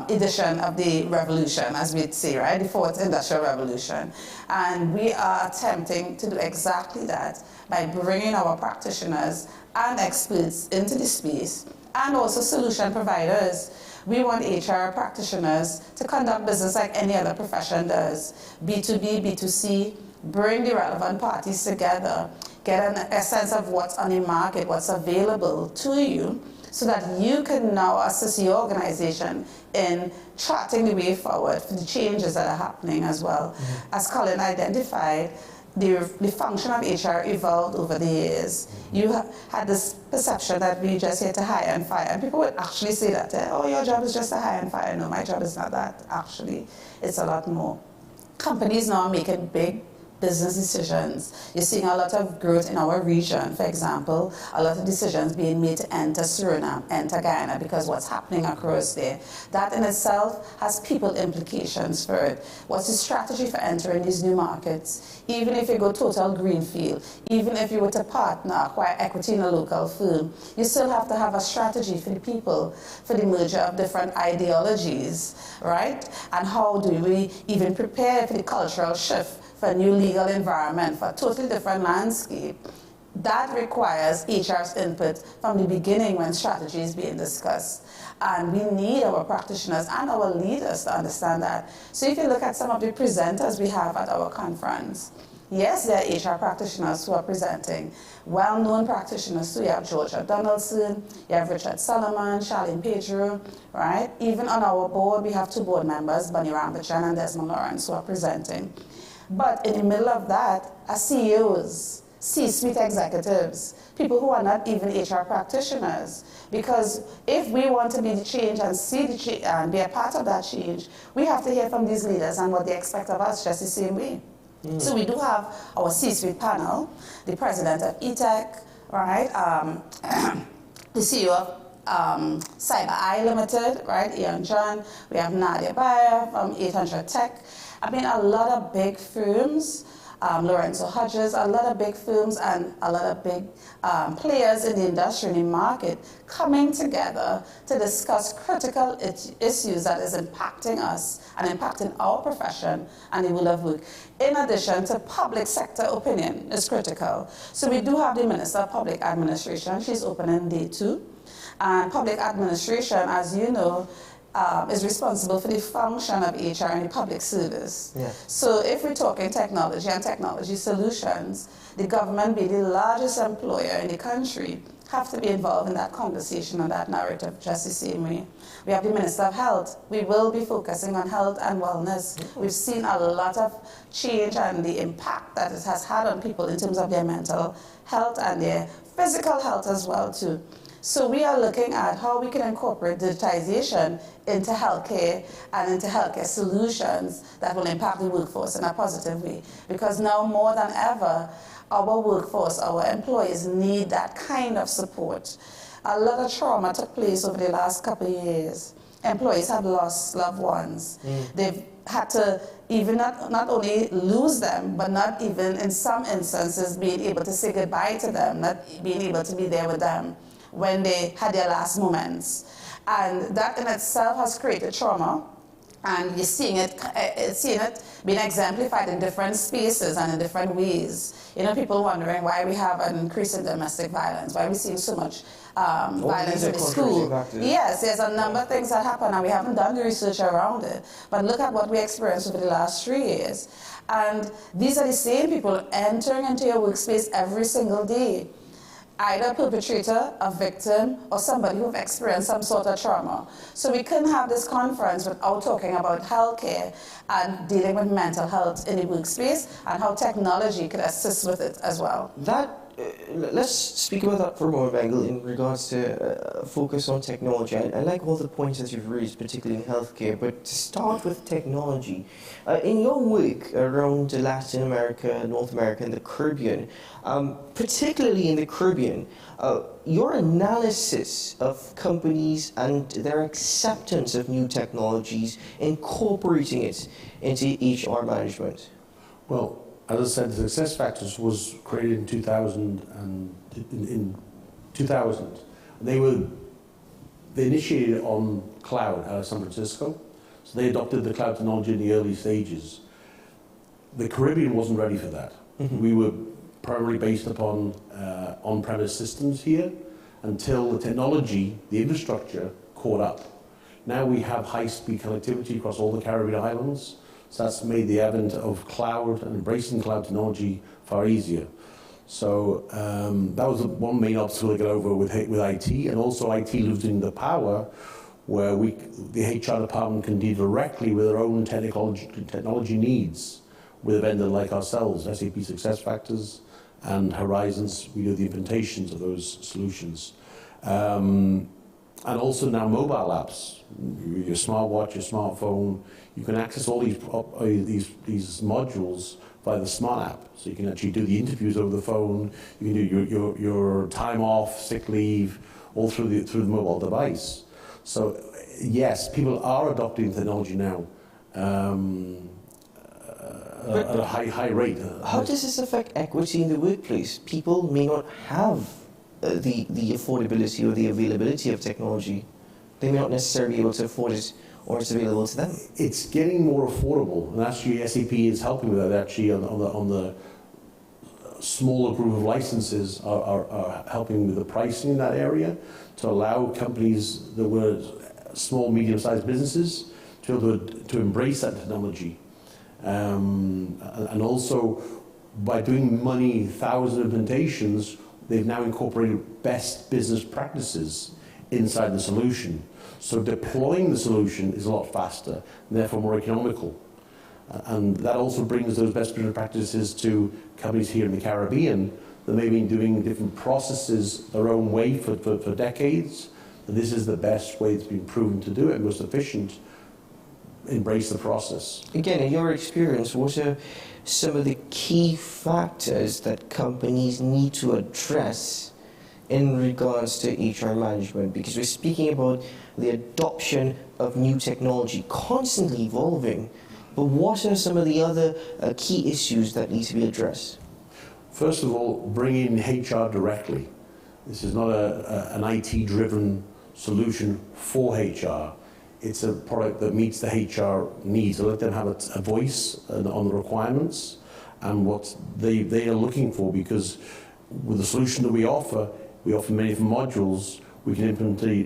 edition of the revolution, as we'd say, right? The fourth industrial revolution. And we are attempting to do exactly that by bringing our practitioners and experts into the space, and also solution providers. We want HR practitioners to conduct business like any other profession does. B2B, B2C, bring the relevant parties together, get a sense of what's on the market, what's available to you, so that you can now assist your organization in charting the way forward for the changes that are happening as well. As Colin identified, the function of HR evolved over the years. You had this perception that we just here to hire and fire, and people would actually say that, oh, your job is just to hire and fire. No, my job is not that. Actually, it's a lot more. Companies now are making big business decisions. You're seeing a lot of growth in our region, for example, a lot of decisions being made to enter Suriname, enter Guyana, because what's happening across there. That in itself has people implications for it. What's the strategy for entering these new markets? Even if you go total greenfield, even if you were to partner, acquire equity in a local firm, you still have to have a strategy for the people, for the merger of different ideologies, right? And how do we even prepare for the cultural shift, for a new legal environment, for a totally different landscape? That requires HR's input from the beginning when strategy is being discussed. And we need our practitioners and our leaders to understand that. So if you look at some of the presenters we have at our conference, Yes, there are HR practitioners who are presenting. Well-known practitioners, so you have Georgia Donaldson, you have Richard Solomon, Charlene Pedro, right? Even on our board, we have 2 board members, Bunny Rambachan and Desmond Lawrence, who are presenting. But in the middle of that are CEOs, C-suite executives, people who are not even HR practitioners. Because if we want to be the change and see the change and be a part of that change, we have to hear from these leaders and what they expect of us just the same way. So we do have our C-suite panel, the president of ETech, right? The CEO of Cyber Eye Limited, right? Ian John. We have Nadia Bayer from 800 Tech. I mean, a lot of big firms, Lorenzo Hodges, a lot of big firms and a lot of big players in the industry and the market coming together to discuss critical issues that is impacting us and impacting our profession and the world of work. In addition to public sector opinion is critical. So we do have the Minister of Public Administration. She's opening day 2. And public administration, as you know, is responsible for the function of HR in the public service. Yeah. So if we're talking technology and technology solutions, the government being the largest employer in the country have to be involved in that conversation and that narrative just the same way. We have the Minister of Health. We will be focusing on health and wellness. We've seen a lot of change and the impact that it has had on people in terms of their mental health and their physical health as well too. So we are looking at how we can incorporate digitization into healthcare and into healthcare solutions that will impact the workforce in a positive way. Because now more than ever, our workforce, our employees need that kind of support. A lot of trauma took place over the last couple of years. Employees have lost loved ones. They've had to even not only lose them, but not even in some instances being able to say goodbye to them, not being able to be there with them when they had their last moments. And that in itself has created trauma. And you're seeing it being exemplified in different spaces and in different ways. You know, people wondering why we have an increase in domestic violence, why we're seeing so much violence in the school. Yes, there's a number of things that happen and we haven't done the research around it. But look at what we experienced over the last 3 years. And these are the same people entering into your workspace every single day. Either a perpetrator, a victim, or somebody who've experienced some sort of trauma. So we couldn't have this conference without talking about healthcare and dealing with mental health in the workspace and how technology could assist with it as well. Let's speak about that for a moment, Bengal, in regards to focus on technology. I like all the points that you've raised, particularly in healthcare, but to start with technology, in your work around Latin America, North America, and the Caribbean, particularly in the Caribbean, your analysis of companies and their acceptance of new technologies, incorporating it into HR management. Well, as I said, the Success Factors was created in 2000. They initiated it on cloud out of San Francisco. So they adopted the cloud technology in the early stages. The Caribbean wasn't ready for that. We were primarily based upon on-premise systems here until the technology, the infrastructure, caught up. Now we have high-speed connectivity across all the Caribbean islands. So that's made the advent of cloud and embracing cloud technology far easier. So that was one main obstacle to get over with IT, and also IT losing the power where the HR department can deal directly with their own technology needs with a vendor like ourselves, SAP SuccessFactors and Horizons. We do the implementations of those solutions. And also now mobile apps, your smartwatch, your smartphone, you can access all these modules via the smart app. So you can actually do the interviews over the phone, you can do your time off, sick leave, all through the mobile device. So yes, people are adopting technology now at a high rate. How does this affect equity in the workplace? People may not have the affordability or the availability of technology. They may not necessarily be able to afford it, or it's available to them. It's getting more affordable, and actually SAP is helping with that. Actually, on the smaller group of licenses are helping with the pricing in that area to allow companies that were small, medium-sized businesses to be able to embrace that technology. And also, by doing many thousand implementations, they've now incorporated best business practices inside the solution. So deploying the solution is a lot faster, and therefore more economical. And that also brings those best business practices to companies here in the Caribbean that may have been doing different processes their own way for decades. And this is the best way it's been proven to do it, most efficient. Embrace the process. Again, in your experience, what are some of the key factors that companies need to address in regards to HR management? Because we're speaking about the adoption of new technology, constantly evolving. But what are some of the other key issues that need to be addressed? First of all, bring in HR directly. This is not an IT-driven solution for HR. It's a product that meets the HR needs. So let them have a voice on the requirements and what they are looking for, because with the solution that we offer many different modules. We can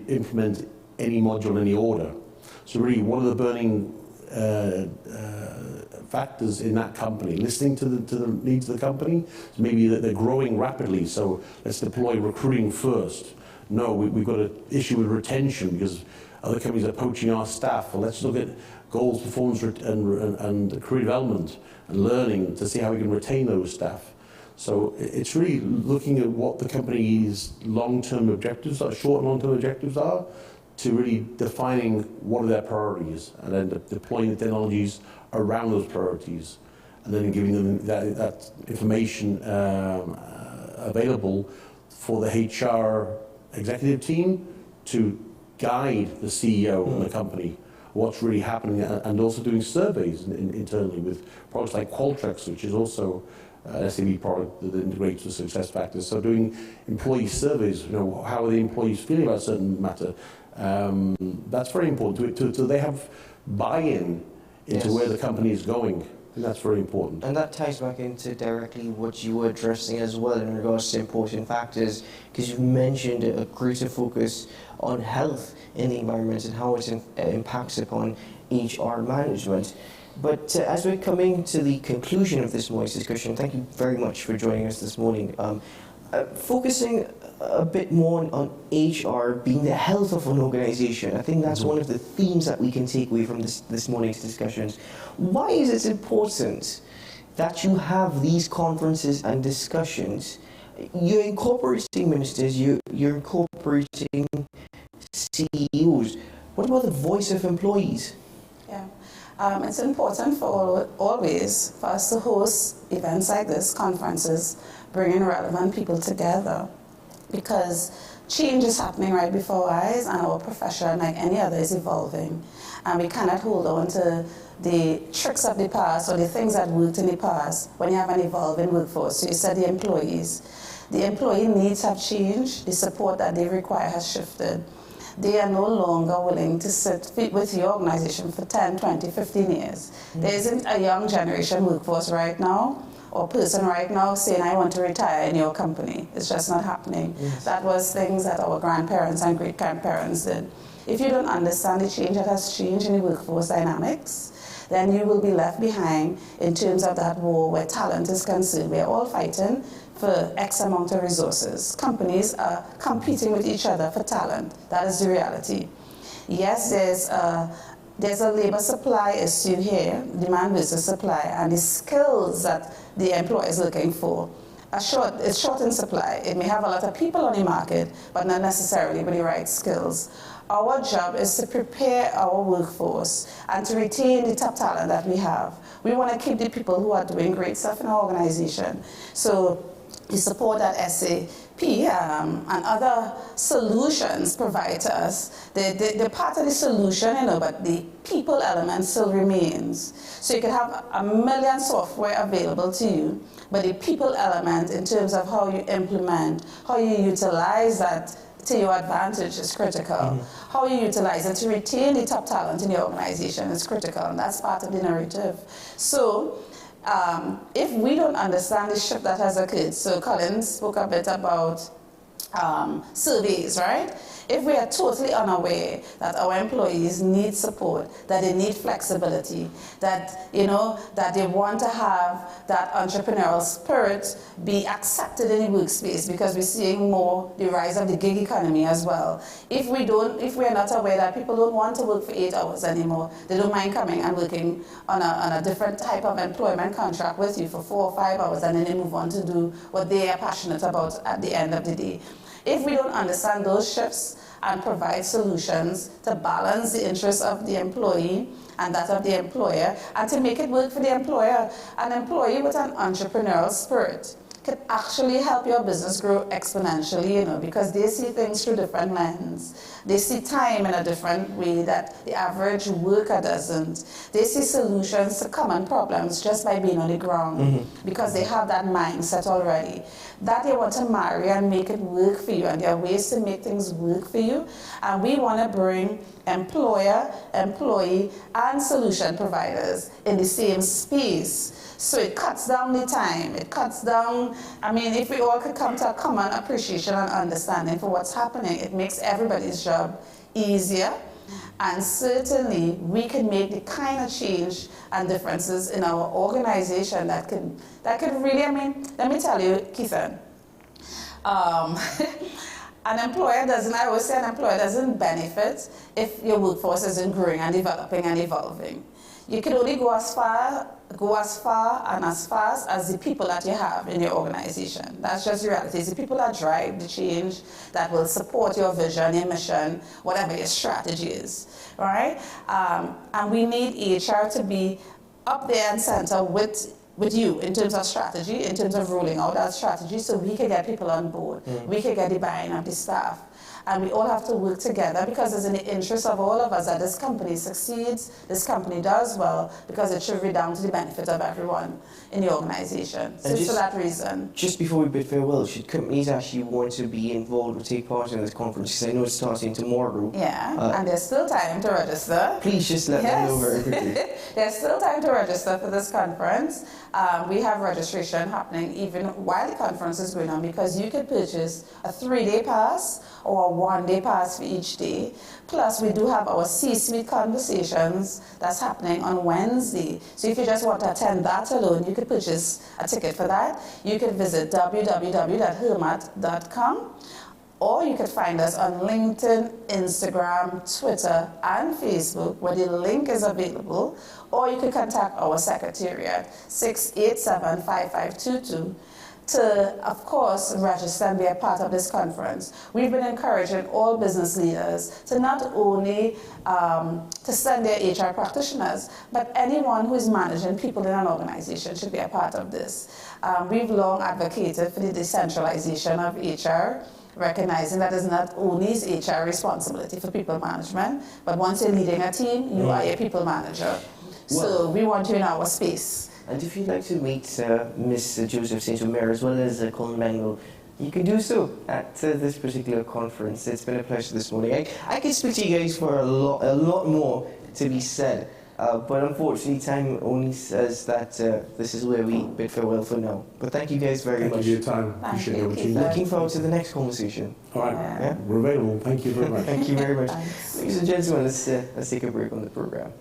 implement any module in any order. So really, what are the burning factors in that company? Listening to the needs of the company. So maybe that they're growing rapidly, so let's deploy recruiting first. No, we've got an issue with retention because other companies are poaching our staff. Well, let's look at goals, performance, and career development and learning to see how we can retain those staff. So it's really looking at what the company's long-term objectives are, short and long-term objectives are, to really defining what are their priorities and then deploying the technologies around those priorities and then giving them that information available for the HR executive team to guide the CEO and the company what's really happening, and also doing surveys internally with products like Qualtrics, which is also an SAP product that integrates with SuccessFactors. So doing employee surveys, how are the employees feeling about a certain matter? That's very important. So they have buy-in into where the company is going. I think that's very important. And that ties back into directly what you were addressing as well in regards to important factors, because you mentioned a greater focus on health in the environment and how it impacts upon HR management. But as we're coming to the conclusion of this morning's discussion, thank you very much for joining us this morning. Focusing a bit more on HR being the health of an organization, I think that's one of the themes that we can take away from this morning's discussions. Why is it important that you have these conferences and discussions? You're incorporating ministers, you're incorporating CEOs. What about the voice of employees? Yeah. It's important for always for us to host events like this, conferences, bringing relevant people together, because change is happening right before our eyes, and our profession, like any other, is evolving. And we cannot hold on to the tricks of the past or the things that worked in the past when you have an evolving workforce. So you said the employees. The employee needs have changed. The support that they require has shifted. They are no longer willing to sit with your organization for 10, 20, 15 years. There isn't a young generation workforce right now or person right now saying, I want to retire in your company. It's just not happening. Yes. That was things that our grandparents and great-grandparents did. If you don't understand the change that has changed in the workforce dynamics, then you will be left behind in terms of that war where talent is concerned. We're all fighting for X amount of resources. Companies are competing with each other for talent. That is the reality. Yes, there's a labor supply issue here, demand versus supply, and the skills that the employer is looking for it's short in supply. It may have a lot of people on the market, but not necessarily with the right skills. Our job is to prepare our workforce and to retain the top talent that we have. We want to keep the people who are doing great stuff in our organization. So the support that SAP and other solutions provide to us, they're part of the solution, but the people element still remains. So you can have a million software available to you, but the people element in terms of how you implement, how you utilize that to your advantage is critical. How you utilize it to retain the top talent in your organization is critical, and that's part of the narrative. So if we don't understand the shift that has occurred, so Colin spoke a bit about surveys, right? If we are totally unaware that our employees need support, that they need flexibility, that, you know, that they want to have that entrepreneurial spirit be accepted in the workspace, because we're seeing more the rise of the gig economy as well. If we're not aware that people don't want to work for 8 hours anymore, they don't mind coming and working on a different type of employment contract with you for 4 or 5 hours, and then they move on to do what they are passionate about at the end of the day. If we don't understand those shifts and provide solutions to balance the interests of the employee and that of the employer, and to make it work for the employer, an employee with an entrepreneurial spirit could actually help your business grow exponentially, you know, because they see things through different lenses. They see time in a different way that the average worker doesn't. They see solutions to common problems just by being on the ground, because they have that mindset already. That they want to marry and make it work for you, and there are ways to make things work for you. And we want to bring employer, employee, and solution providers in the same space. So it cuts down the time, it cuts down, I mean, if we all could come to a common appreciation and understanding for what's happening, it makes everybody's job easier. And certainly we can make the kind of change and differences in our organization that could really, I mean, let me tell you, Keithan, an employer doesn't, I always say an employer doesn't benefit if your workforce isn't growing and developing and evolving. You can only go as far and as fast as the people that you have in your organization. That's just the reality. It's the people that drive the change, that will support your vision, your mission, whatever your strategy is, right? And we need HR to be up there and center with you in terms of strategy, in terms of rolling out that strategy, so we can get people on board. We can get the buy-in of the staff. And we all have to work together, because it's in the interest of all of us that this company succeeds, this company does well, because it should redound to the benefit of everyone in the organization. So just for that reason. Just before we bid farewell, should companies actually want to be involved or take part in this conference? Because I know it's starting tomorrow. Yeah, and there's still time to register. Please just let me know very quickly. There's still time to register for this conference. We have registration happening even while the conference is going on, because you can purchase a 3-day pass or a 1-day pass for each day. Plus, we do have our C-suite conversations that's happening on Wednesday. So if you just want to attend that alone, you could purchase a ticket for that. You can visit www.hermat.com, or you could find us on LinkedIn, Instagram, Twitter, and Facebook, where the link is available. Or you can contact our secretariat, 687-5522, to, of course, register and be a part of this conference. We've been encouraging all business leaders to not only to send their HR practitioners, but anyone who is managing people in an organization should be a part of this. We've long advocated for the decentralization of HR, recognizing that it's not only is HR responsibility for people management, but once you're leading a team, you are a people manager. So we want you in our space. And if you'd like to meet Ms. Joseph St. Omer as well as Colin Mangle, you can do so at this particular conference. It's been a pleasure this morning. I could speak to you guys for a lot more to be said, but unfortunately time only says that this is where we bid farewell for now. But thank you guys very much. Thank you for your time. Appreciate the opportunity. Looking forward to the next conversation. All right, we're available. Thank you very much. Thank you very much. Ladies and gentlemen, let's take a break on the program.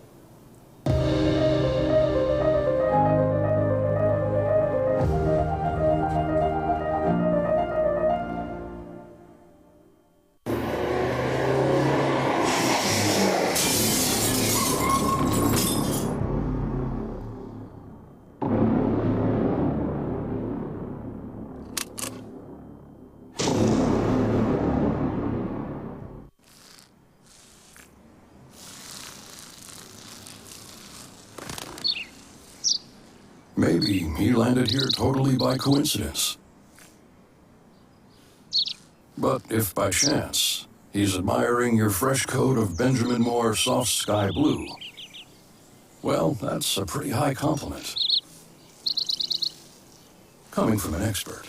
Maybe he landed here totally by coincidence. But if by chance he's admiring your fresh coat of Benjamin Moore soft sky blue, well, that's a pretty high compliment. Coming from an expert.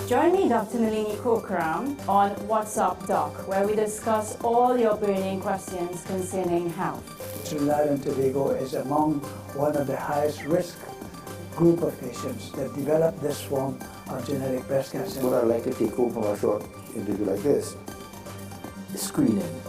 Join me, Dr. Nalini Kokram, on What's Up Doc, where we discuss all your burning questions concerning health. Trinidad and Tobago is among one of the highest risk group of patients that develop this form of genetic breast cancer. What I'd like to take home from a short interview like this is screening.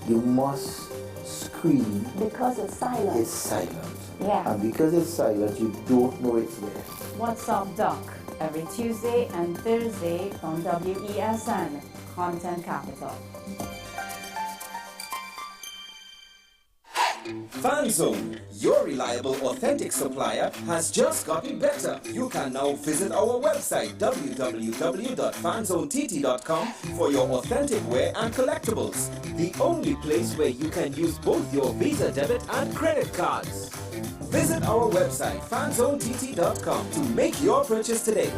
You must screen. Because it's silent. It's silent. Yeah. And because it's silent, you don't know it's there. What's Up Doc, every Tuesday and Thursday from WESN, Content Capital. FanZone, your reliable, authentic supplier, has just gotten better. You can now visit our website www.fanzonett.com for your authentic wear and collectibles. The only place where you can use both your Visa debit and credit cards. Visit our website fanzonett.com to make your purchase today.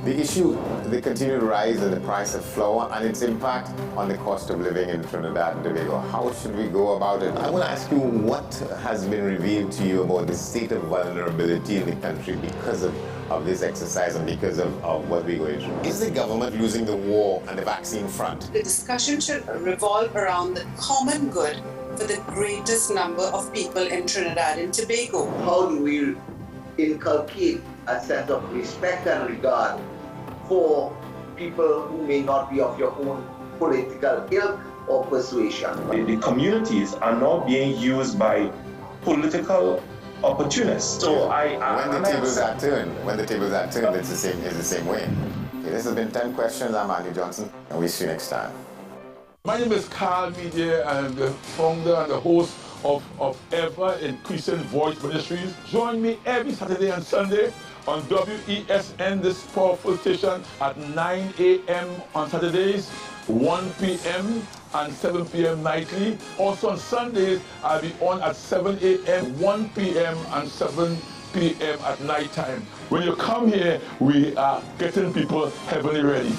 The issue, the continued rise in the price of flour and its impact on the cost of living in Trinidad and Tobago. How should we go about it? I want to ask you what has been revealed to you about the state of vulnerability in the country because of this exercise and because of what we're going through. Is the government losing the war on the vaccine front? The discussion should revolve around the common good for the greatest number of people in Trinidad and Tobago. How do we inculcate a sense of respect and regard for people who may not be of your own political ilk or persuasion? The communities are now being used by political opportunists. So when the tables are turned, it's the same way. Okay, this has been 10 questions. I'm Andy Johnson, and we'll see you next time. My name is Carl Media. I'm the founder and the host of Ever Increasing Voice Ministries. Join me every Saturday and Sunday on WESN, this powerful station, at 9 a.m. on Saturdays, 1 p.m. and 7 p.m. nightly. Also on Sundays, I'll be on at 7 a.m., 1 p.m. and 7 p.m. at night time. When you come here, we are getting people heavenly ready.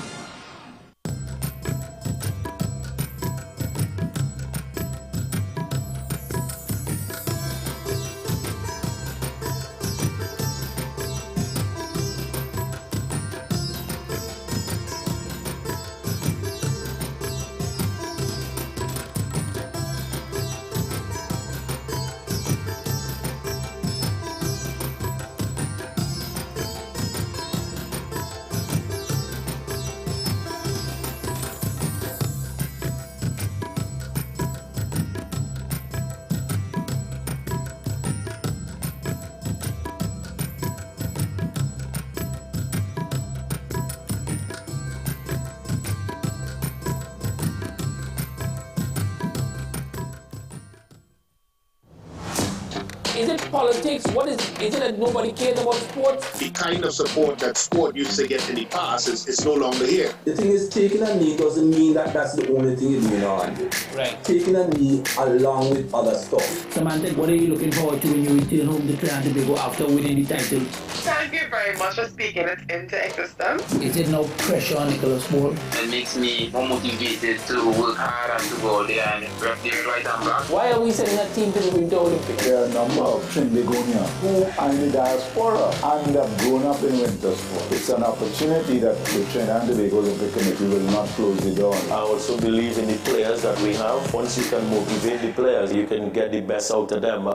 Is it politics? What is it that nobody cares about sports? The kind of support that sport used to get in the past is no longer here. The thing is, taking a knee doesn't mean that that's the only thing you're doing on. Right. Taking a knee along with other stuff. Samantha, what are you looking forward to when you return home to Trinidad and Tobago after winning the title? Thank you very much for speaking it into existence. Is it no pressure on Nicholas Ball? It makes me more motivated to work hard and to go there and rep the right and back. Why are we sending a team to the Winter Olympics? There are a number of Trinbagonians who are in the diaspora and have grown up in winter sport. It's an opportunity that the Trinidad and Tobago Olympic Committee will not close the door on. I also believe in the players that we have. Once you can motivate the players, you can get the best out of them.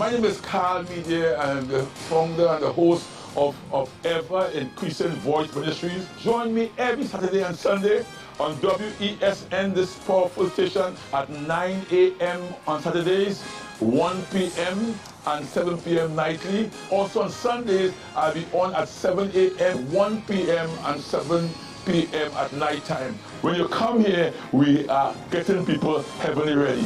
My name is Carl Media. I'm the founder and the host of Ever Increasing Voice Ministries. Join me every Saturday and Sunday on WESN, this powerful station, at 9 a.m. on Saturdays, 1 p.m. and 7 p.m. nightly. Also on Sundays, I'll be on at 7 a.m., 1 p.m. and 7 p.m. at night time. When you come here, we are getting people heavenly ready.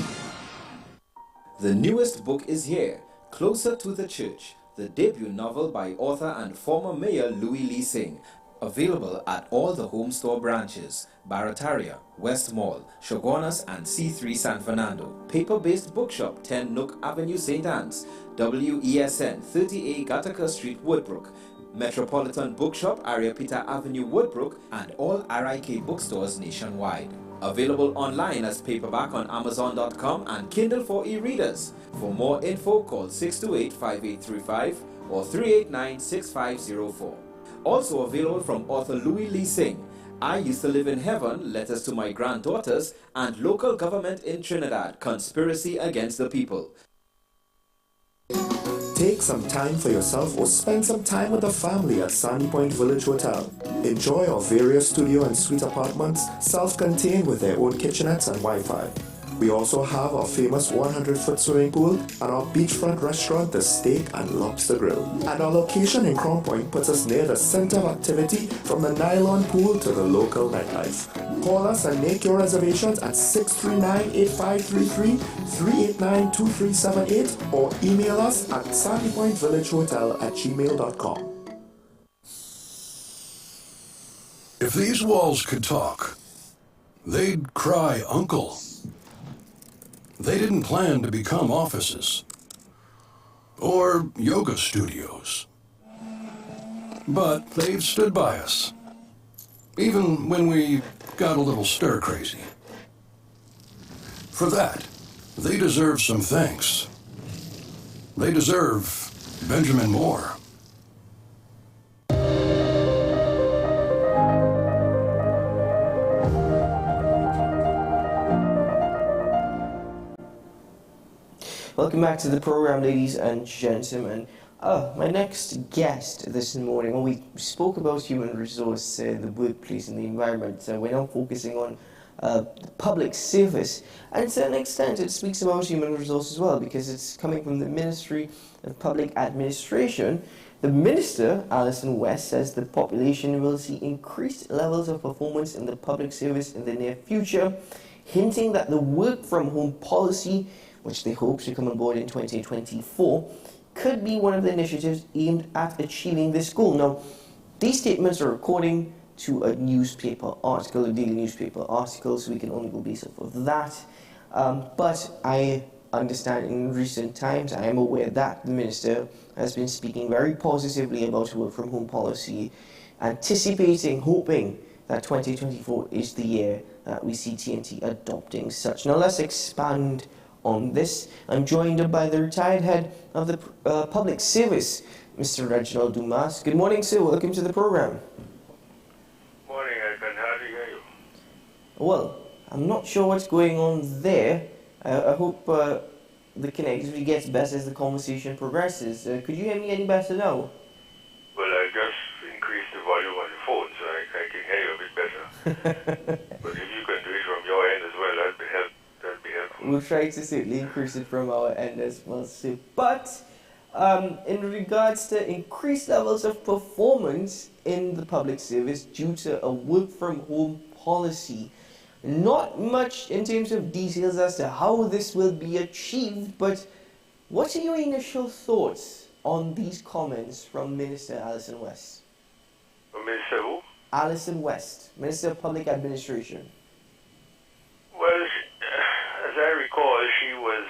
The newest book is here, Closer to the Church, the debut novel by author and former mayor Louis Lee Singh. Available at all the home store branches, Barataria, West Mall, Shogunas and C3 San Fernando. Paper-based bookshop, 10 Nook Avenue, St. Anne's. WESN, 30A Gattaca Street, Woodbrook. Metropolitan Bookshop, Ariapita Avenue, Woodbrook, and all RIK bookstores nationwide. Available online as paperback on Amazon.com and Kindle for e-readers. For more info, call 628-5835 or 389-6504. Also available from author Louis Lee Singh, I Used to Live in Heaven, Letters to My Granddaughters, and Local Government in Trinidad, Conspiracy Against the People. Take some time for yourself or spend some time with the family at Sandy Point Village Hotel. Enjoy our various studio and suite apartments, self-contained with their own kitchenettes and Wi-Fi. We also have our famous 100-foot swimming pool and our beachfront restaurant, The Steak and Lobster Grill. And our location in Crown Point puts us near the center of activity from the nylon pool to the local nightlife. Call us and make your reservations at 639-8533, 389-2378 or email us at sandypointvillagehotel@gmail.com. If these walls could talk, they'd cry uncle. They didn't plan to become offices or yoga studios, but they've stood by us, even when we got a little stir-crazy. For that, they deserve some thanks. They deserve Benjamin Moore. Welcome back to the program, ladies and gentlemen. My next guest this morning, when we spoke about human resource in the workplace and the environment, we're now focusing on public service. And to an extent, it speaks about human resource as well, because it's coming from the Ministry of Public Administration. The Minister, Alison West, says the population will see increased levels of performance in the public service in the near future, hinting that the work-from-home policy, which they hope to come on board in 2024, could be one of the initiatives aimed at achieving this goal. Now, these statements are according to a newspaper article, a daily newspaper article, so we can only go based off of that. But I understand in recent times, I am aware that the Minister has been speaking very positively about work-from-home policy, anticipating, hoping that 2024 is the year that we see TNT adopting such. Now, let's expand on this. I'm joined by the retired head of the public service, Mr. Reginald Dumas. Good morning, sir. Welcome to the program. Morning. I can hardly hear you. Well, I'm not sure what's going on there. I hope the connectivity gets better as the conversation progresses. Could you hear me any better now? Well, I just increased the volume on the phone, so I can hear you a bit better. But if you can do it from your end as well, that'd be helpful. We'll try to certainly increase it from our end as well, sir. But in regards to increased levels of performance in the public service due to a work-from-home policy, not much in terms of details as to how this will be achieved, but what are your initial thoughts on these comments from Minister Alison West? Minister who? Alison West, Minister of Public Administration. Well, as I recall, she was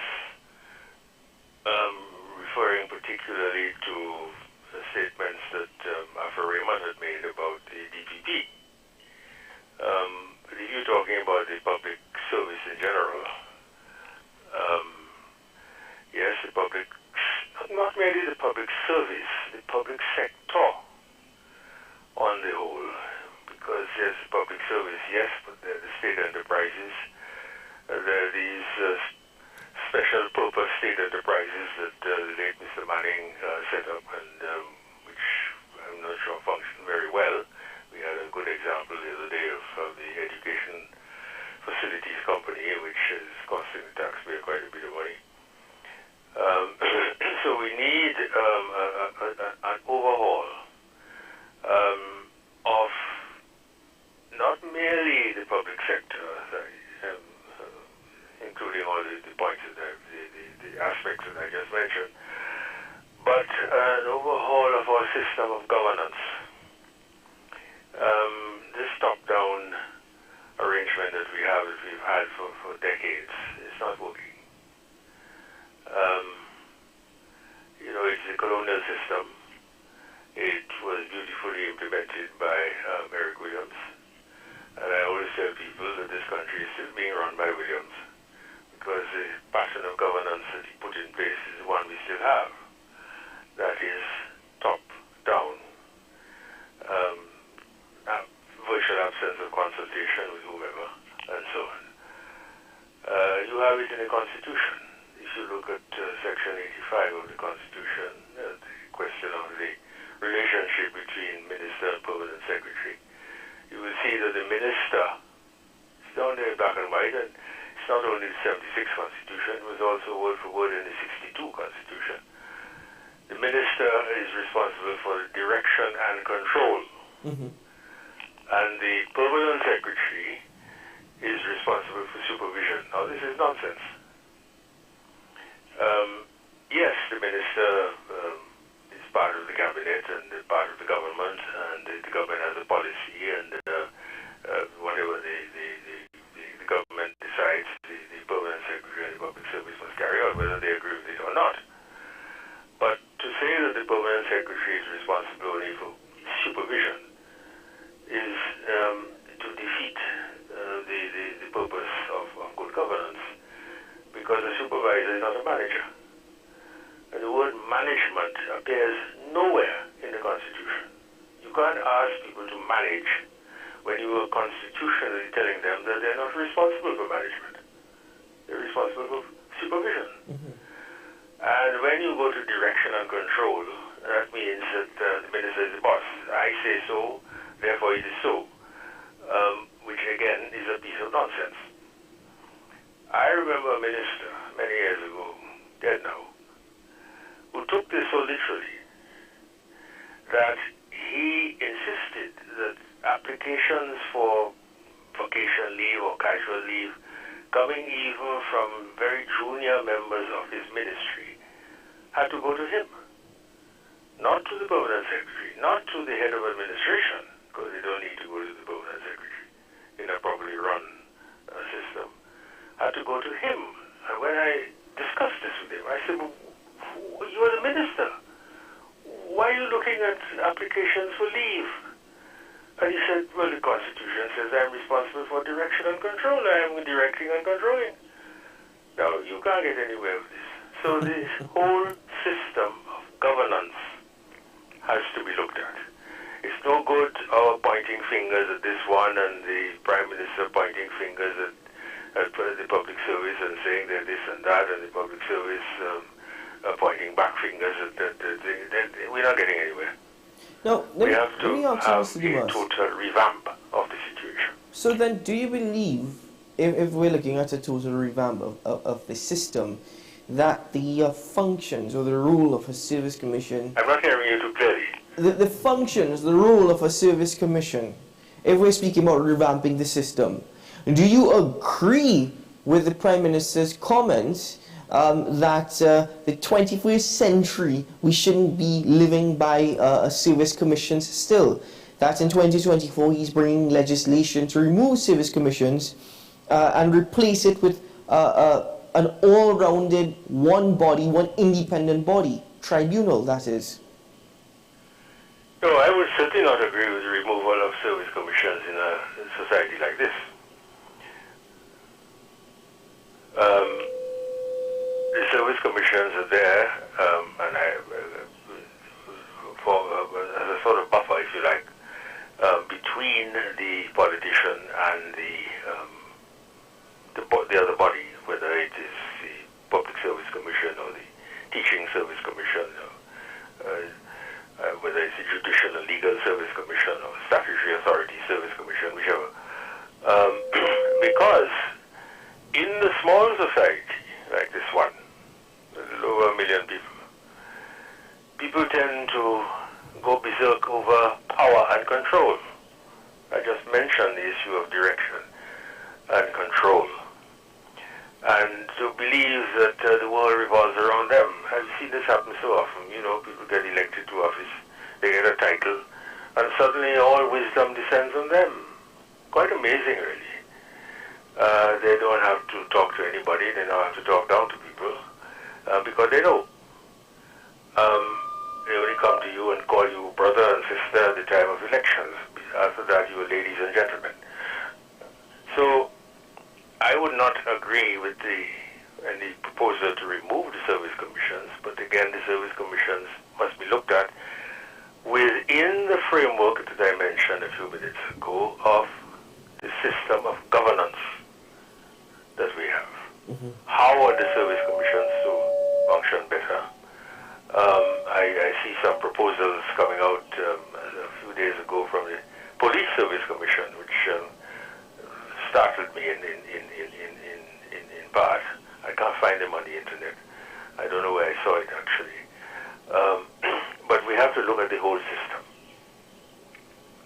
referring particularly to the statements that Afra Raymond had made about the DPP. But if you're talking about the public service in general, yes, the public, not merely the public service, the public sector on the whole, because there's public service, yes, but there are the state enterprises, there are these special purpose state enterprises that the late Mr. Manning set up, and which I'm not sure functioned very well. We had a good example the other day of the Education Facilities Company, which is costing the taxpayer quite a bit of money. So we need an overhaul of not merely the public sector, including all the points that the aspects that I just mentioned, but an overhaul of our system of governance. This top-down arrangement that we've had for decades is not working. It's the colonial system. It was beautifully implemented by Eric Williams. And I always tell people that this country is still being run by Williams because the pattern of governance that he put in place is the one we still have. That is top-down. Virtual absence of consultation with whoever, and so on. You have it in the Constitution. If you look at Section 85 of the Constitution, the question of the relationship between minister and permanent secretary, you will see that the minister is down there in black and white, and it's not only the 76 Constitution, it was also word for word in the 62 Constitution. The minister is responsible for the direction and control. And the permanent secretary is responsible for supervision. Now, this is nonsense. Yes, the minister is part of the cabinet and part of the government, and the government has a policy, and whatever the government decides, the permanent secretary and the public service must carry out, whether they agree with it or not. But to say that the permanent secretary is responsible only for supervision is to defeat the purpose of good governance, because a supervisor is not a manager. And the word management appears nowhere in the Constitution. You can't ask people to manage when you are constitutionally telling them that they're not responsible for management. They're responsible for supervision. And when you go to direction and control, that means that the minister is the boss. I say so, therefore it is so, which again is a piece of nonsense. I remember a minister many years ago, dead now, who took this so literally that he insisted that applications for vacation leave or casual leave coming even from very junior members of his ministry had to go to him, not to the permanent secretary, not to the head of administration, because they don't need to go to the permanent secretary in a properly run system, had to go to him. And when I discussed this with him, I said, well, you are the minister. Why are you looking at applications for leave? And he said, well, the Constitution says I'm responsible for direction and control. I am directing and controlling. Now, you can't get anywhere with this. So this whole system of governance has to be looked at. It's no good our pointing fingers at this one and the Prime Minister pointing fingers at the public service and saying they're this and that, and the public service pointing back fingers at we're not getting anywhere. Now, we have to have a total revamp of the situation. So then, do you believe, if we're looking at a total revamp of the system, that the functions or the role of a service commission... I'm not hearing you too clearly. The functions, the role of a service commission, if we're speaking about revamping the system, do you agree with the Prime Minister's comments that the 21st century we shouldn't be living by service commissions still? That in 2024 he's bringing legislation to remove service commissions and replace it with an all-rounded one body, one independent body, tribunal that is. No, I would certainly not agree with the removal of service commissions in a society like this. The service commissions are there, and as a sort of buffer, if you like, between the politician and the other body, whether it is the Public Service Commission Service Commission or Statutory Authority Service Commission, whichever. Because in the small society, like this one, a little over 1 million people, people tend to go berserk over power and control. I just mentioned the issue of direction and control. And to believe that the world revolves around them. I've seen this happen so often. You know, people get elected to office, they get a title, and suddenly all wisdom descends on them. Quite amazing, really. They don't have to talk to anybody, they don't have to talk down to people, because they know. They only come to you and call you brother and sister at the time of elections. After that, you are ladies and gentlemen. So, I would not agree with any proposal to remove the service commissions, but again, the service commissions must be looked at within the framework that I mentioned a few minutes ago of the system of governance that we have. How are the service commissions to function better? I see some proposals coming out a few days ago from the Police Service Commission, which startled me in part. I can't find them on the internet. I don't know where I saw it actually. But we have to look at the whole system.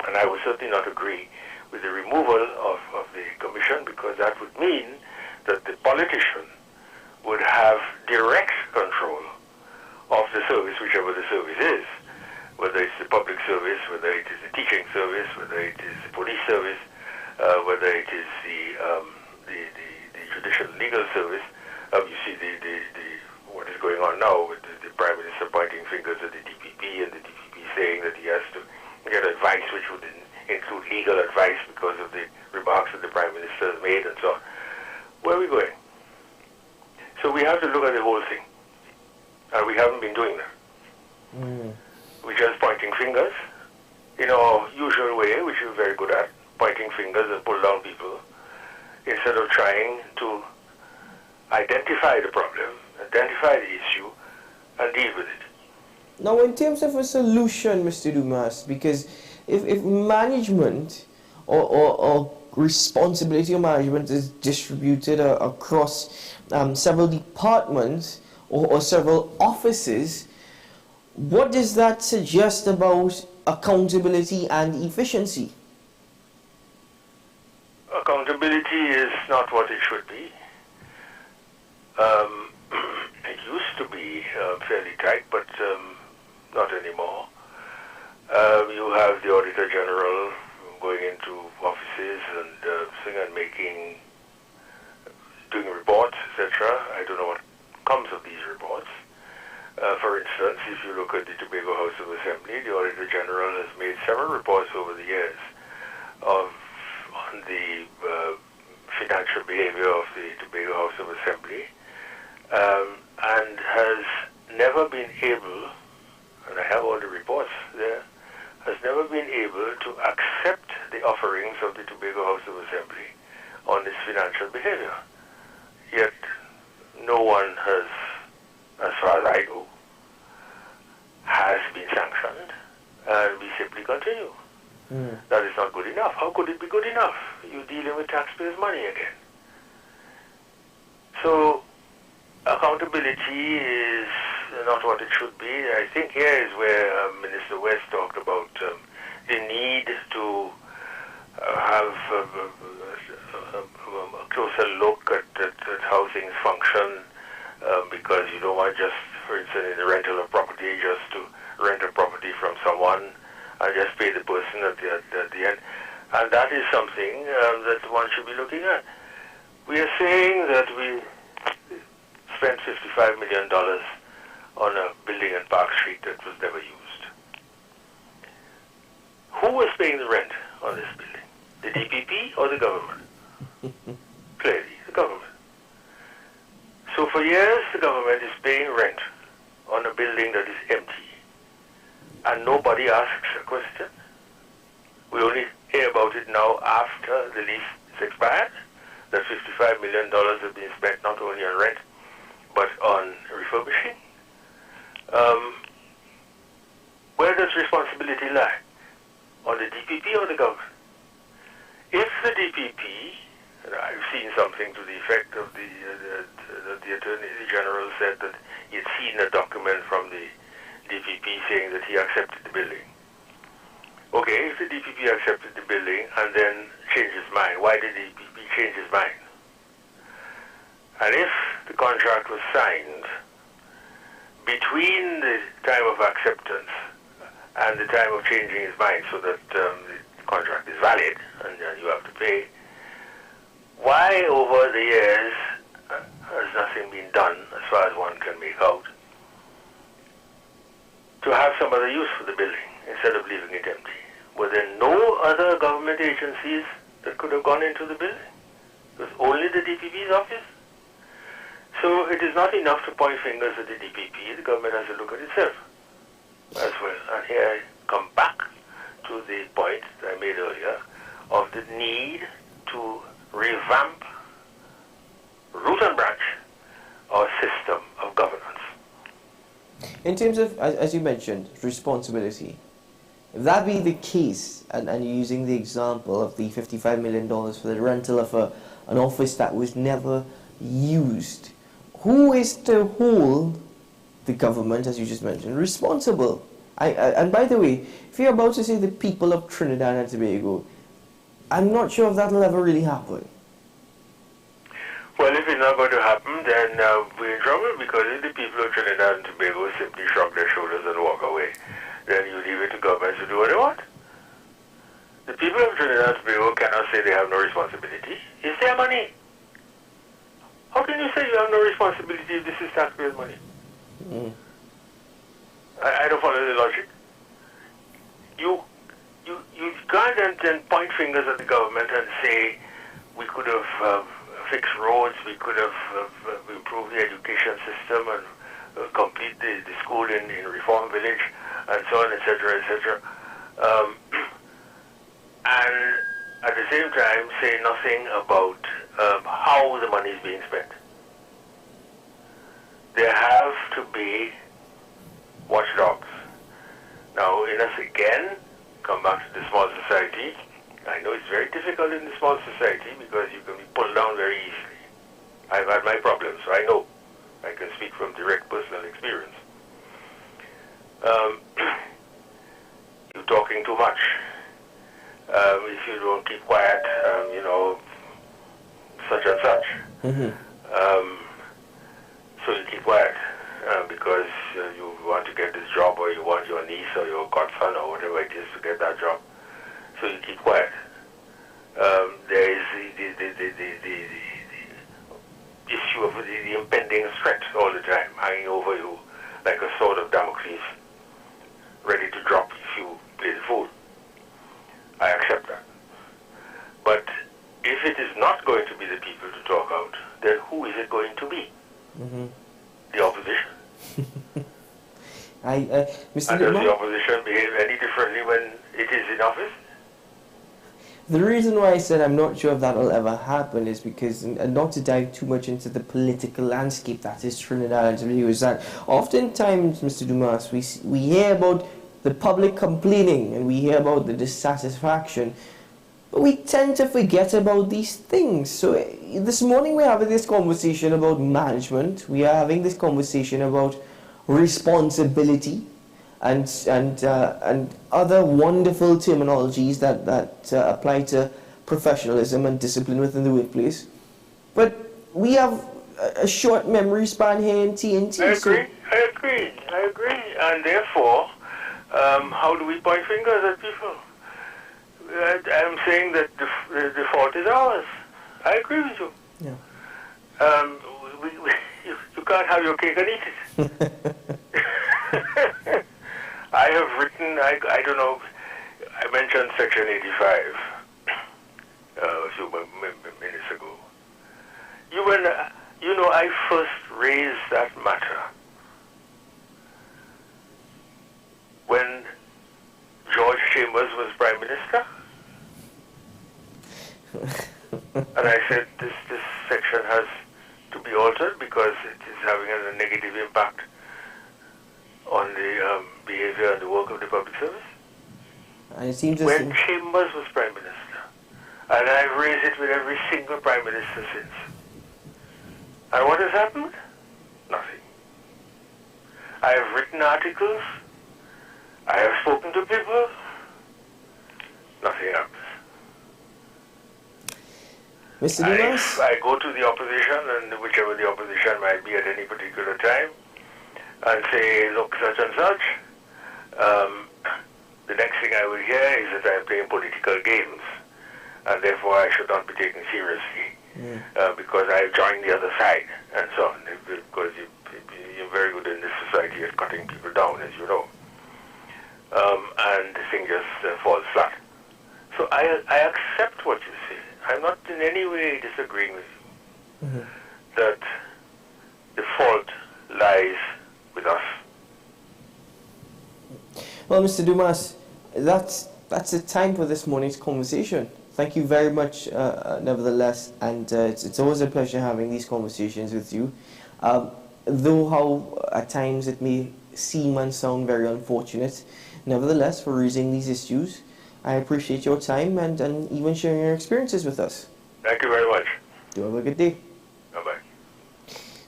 And I would certainly not agree with the removal of the commission, because that would mean that the politician would have direct control of the service, whichever the service is, whether it's the public service, whether it is the teaching service, whether it is the police service, whether it is the judicial legal service. You see what is going on now with the Prime Minister pointing fingers at the DPP, and the DPP saying that he has to get advice which would include legal advice because of the remarks that the Prime Minister has made and so on. Where are we going? So we have to look at the whole thing. And we haven't been doing that. We're just pointing fingers in our usual way, which we're very good at, pointing fingers and pull down people, instead of trying to identify the problem, identify the issue, and deal with it. Now, in terms of a solution, Mr. Dumas, because if management or responsibility of management is distributed across several departments or several offices, what does that suggest about accountability and efficiency? Accountability is not what it should be. It used to be fairly tight, but not anymore. You have the Auditor General going into offices and doing reports, etc. I don't know what comes of these reports. For instance, if you look at the Tobago House of Assembly, the Auditor General has made several reports over the years on the financial behavior of the Tobago House of Assembly, and has never been able, and I have all the reports there, has never been able to accept the offerings of the Tobago House of Assembly on its financial behavior. Yet no one has, as far as I know, has been sanctioned, and we simply continue. That is not good enough. How could it be good enough? You're dealing with taxpayers' money again. So accountability is not what it should be. I think here is where Minister West talked about the need to have a closer look at how things function, because you don't want just, for instance, in the rental of property, just to rent a property from someone and just pay the person at the end. And that is something that one should be looking at. We are saying that we spent $55 million on a building in Park Street that was never used. Who was paying the rent on this building? The DPP or the government? Clearly, the government. So for years, the government is paying rent on a building that is empty, and nobody asks a question. We only hear about it now after the lease is expired, that $55 million has been spent not only on rent, but on refurbishing. Where does responsibility lie? on the DPP or the government? If the DPP, and I've seen something to the effect of the Attorney General said that he had seen a document from the DPP saying that he accepted the building. Okay, if the DPP accepted the building and then changed his mind, why did the DPP change his mind? And if the contract was signed between the time of acceptance and the time of changing his mind so that the contract is valid and you have to pay, why over the years has nothing been done, as far as one can make out, to have some other use for the building instead of leaving it empty? Were there no other government agencies that could have gone into the building? It was only the DPP's office? So it is not enough to point fingers at the DPP. The government has to look at itself as well. And here I come back to the point that I made earlier of the need to revamp, root and branch, our system of governance. In terms of, as you mentioned, responsibility, if that be the case, and you're using the example of the $55 million for the rental of an office that was never used, who is to hold the government, as you just mentioned, responsible? And by the way, if you're about to say the people of Trinidad and Tobago, I'm not sure if that'll ever really happen. Well, if it's not going to happen, then we're in trouble, because if the people of Trinidad and Tobago simply shrug their shoulders and walk away, then you leave it to governments to do what they want. The people of Trinidad and Tobago cannot say they have no responsibility. It's their money. How can you say you have no responsibility if this is taxpayers' money? I don't follow the logic. You can't then point fingers at the government and say we could have fixed roads, we could have improved the education system and complete the school in Reform Village and so on, etc., etc. And at the same time say nothing about how the money is being spent. There have to be watchdogs. Now, in us again, come back to the small society. I know it's very difficult in the small society because you can be pulled down very easily. I've had my problems, so I know. I can speak from direct personal experience. You're talking too much. If you don't keep quiet, such and such. So you keep quiet because you want to get this job, or you want your niece or your godson or whatever it is to get that job. So you keep quiet. There is the issue of the impending threat all the time hanging over you like a sword of Damocles, ready to drop if you play the fool. I accept that. But if it is not going to be the people to talk out, then who is it going to be? The opposition. Mr. And does the opposition behave any differently when it is in office? The reason why I said I'm not sure if that will ever happen is because, and not to dive too much into the political landscape that is Trinidad and Tobago, is that oftentimes, Mr. Dumas, we hear about the public complaining and we hear about the dissatisfaction, but we tend to forget about these things. So this morning we're having this conversation about management, we are having this conversation about responsibility, and other wonderful terminologies that apply to professionalism and discipline within the workplace. But we have a short memory span here in TNT. I agree. And therefore, how do we point fingers at people? I'm saying that the fault is ours. I agree with you. Yeah. You can't have your cake and eat it. I have written, I don't know, I mentioned Section 85 a few minutes ago. I first raised that matter when George Chambers was Prime Minister. And I said this section has to be altered because it is having a negative impact on the behavior and the work of the public service. And it seems as when Chambers was Prime Minister. And I've raised it with every single Prime Minister since. And what has happened? Nothing. I have written articles. I have spoken to people. Nothing happens. Mr. And Dumas? if I go to the opposition, and whichever the opposition might be at any particular time, and say, look, such and such, the next thing I will hear is that I am playing political games, and therefore I should not be taken seriously, because I have joined the other side, and so on, because you're very good in this society at cutting people down, as you know. And the thing just falls flat. So I accept what you say. I'm not in any way disagreeing with you that the fault lies with us. Well, Mr. Dumas, that's the time for this morning's conversation. Thank you very much, nevertheless, and it's always a pleasure having these conversations with you. Though how at times it may seem and sound very unfortunate, nevertheless, for raising these issues, I appreciate your time and even sharing your experiences with us. Thank you very much. Do have a good day. Bye-bye.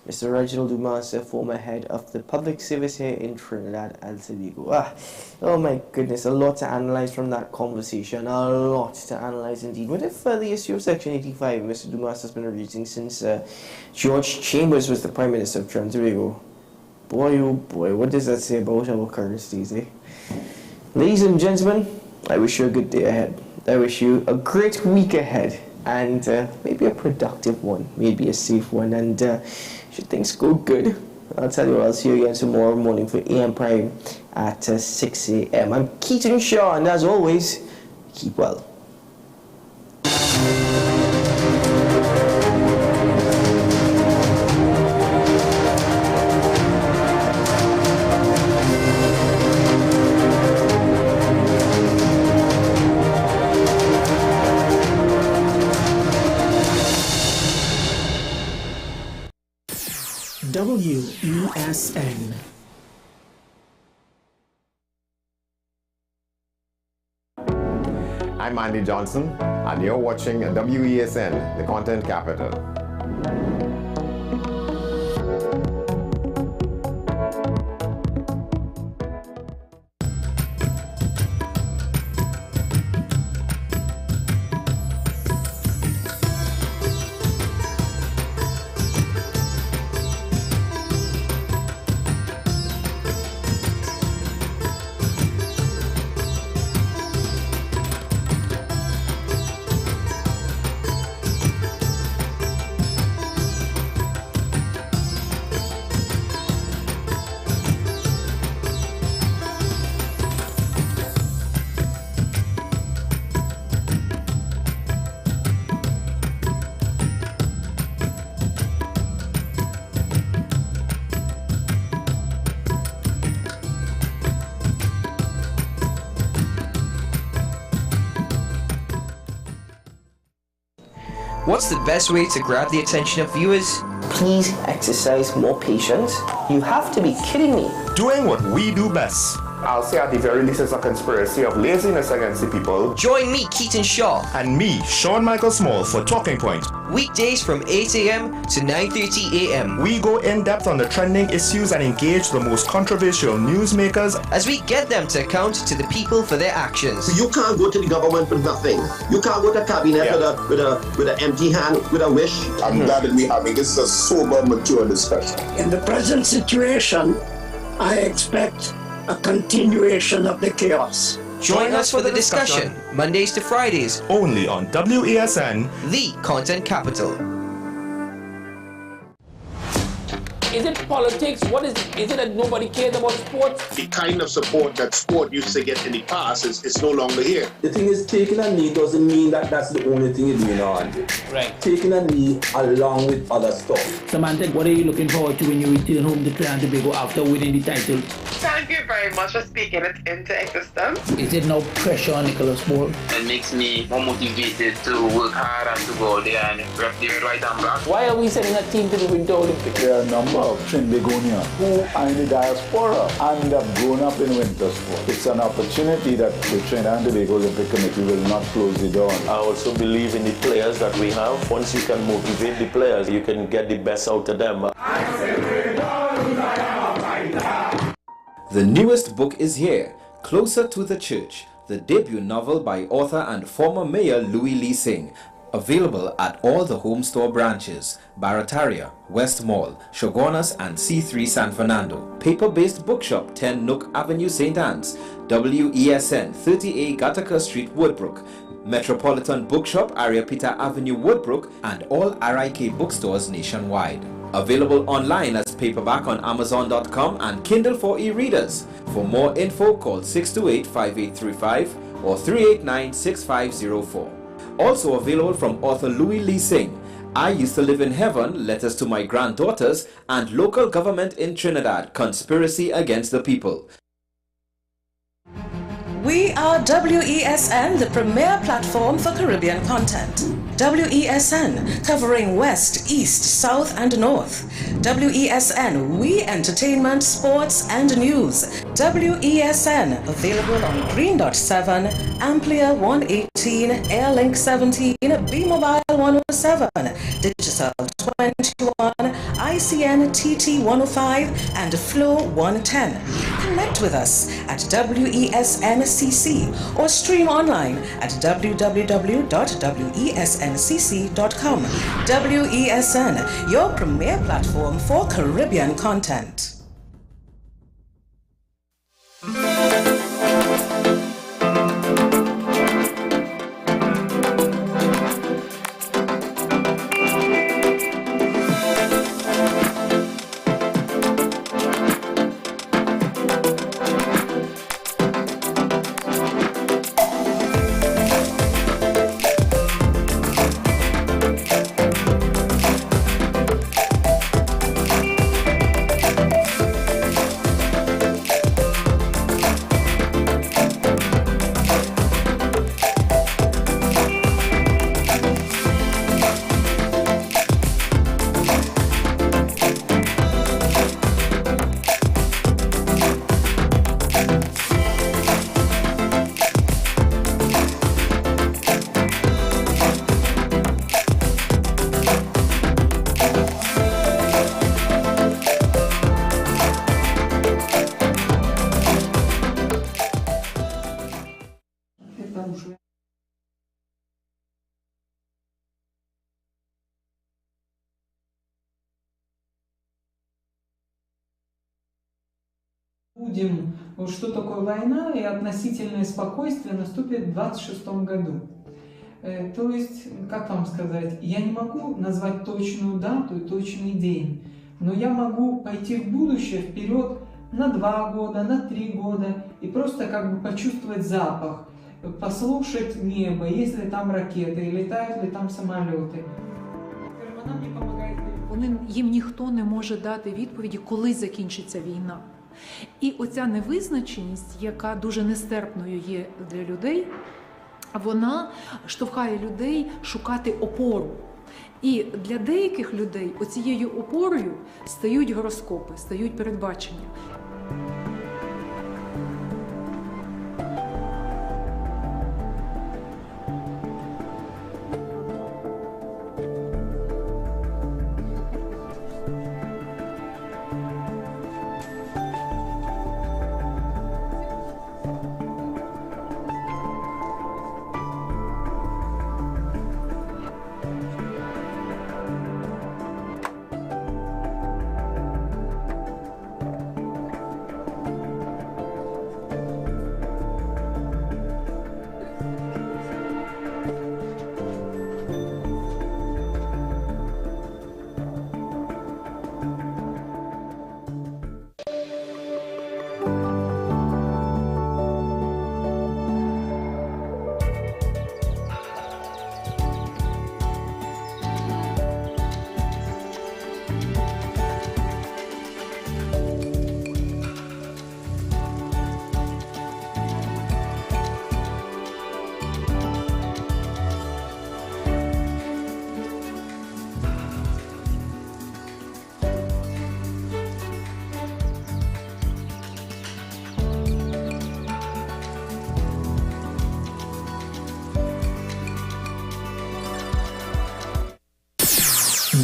Mr. Reginald Dumas, a former head of the public service here in Trinidad and Tobago. Oh my goodness, a lot to analyze from that conversation. A lot to analyze indeed. What if the issue of Section 85, Mr. Dumas has been raising since George Chambers was the Prime Minister of Trinidad and Tobago? Boy, oh boy, what does that say about our currencies, eh? Ladies and gentlemen, I wish you a good day ahead. I wish you a great week ahead, and maybe a productive one, maybe a safe one, and should things go good, I'll tell you I'll see you again tomorrow morning for AM Prime at 6 a.m. I'm Keaton Shaw, and as always, keep well. WESN. I'm Andy Johnson, and you're watching WESN, the content capital. What's the best way to grab the attention of viewers? Please exercise more patience. You have to be kidding me. Doing what we do best. I'll say at the very least it's a conspiracy of laziness against the people. Join me, Keaton Shaw. And me, Sean Michael Small, for Talking Point. Weekdays from 8 a.m. to 9:30 a.m. We go in depth on the trending issues and engage the most controversial newsmakers as we get them to account to the people for their actions. You can't go to the government with nothing. You can't go to cabinet with an empty hand, with a wish. I'm glad that we're having this a sober, mature discussion. In the present situation, I expect a continuation of the chaos. Join us for the discussion, Mondays to Fridays, only on WESN, the content capital. Is it politics? Is it that nobody cares about sports? The kind of support that sport used to get in the past is no longer here. The thing is, taking a knee doesn't mean that that's the only thing you're doing on. Right. Taking a knee along with other stuff. Samantha, what are you looking forward to when you return home to Trinidad and Tobago after winning the title? Thank you very much for speaking it into existence. Is it no pressure on Nicholas Ball? It makes me more motivated to work hard and to go there and rep the right and black. Why are we sending a team to the Winter Olympics? There are a number of Trinbagonia who are in the diaspora and have grown up in winter sport. It's an opportunity that the Trinidad and Tobago Olympic Committee will not close the door on. I also believe in the players that we have. Once you can motivate the players, you can get the best out of them. The newest book is here, Closer to the Church, the debut novel by author and former Mayor Louis Lee Singh. Available at all the Home Store branches, Barataria, West Mall, Shogunas and C3 San Fernando. Paper-based bookshop 10 Nook Avenue St. Anne's, WESN 30A Gattaca Street Woodbrook, Metropolitan Bookshop Ariapita Avenue Woodbrook, and all RIK bookstores nationwide. Available online as paperback on Amazon.com and Kindle for e-readers. For more info, call 628-5835 or 389-6504. Also available from author Louis Lee Singh, I Used to Live in Heaven, Letters to My Granddaughters, and Local Government in Trinidad, Conspiracy Against the People. We are WESN, the premier platform for Caribbean content. WESN, covering West, East, South, and North. WESN, we entertainment, sports, and news. WESN, available on Greendot 7, Amplia 118, Airlink 17, Bmobile 107, Digicel 21, ICNTT 105, and Flow 110. Connect with us at WESNCC or stream online at www.wesncc.com. WESN, your premier platform for Caribbean content. Будем, что такое война, и относительное спокойствие наступит в 26 году. То есть, как вам сказать, я не могу назвать точную дату и точный день, но я могу пойти в будущее вперед на 2 года, на 3 года и просто как бы почувствовать запах, послушать небо, есть ли там ракеты, и летают ли там самолеты. Вона мені допомагає. Їм ніхто не може дати відповіді, коли закінчиться війна. І оця невизначеність, яка дуже нестерпною є для людей, вона штовхає людей шукати опору. І для деяких людей оцією опорою стають гороскопи, стають передбачення.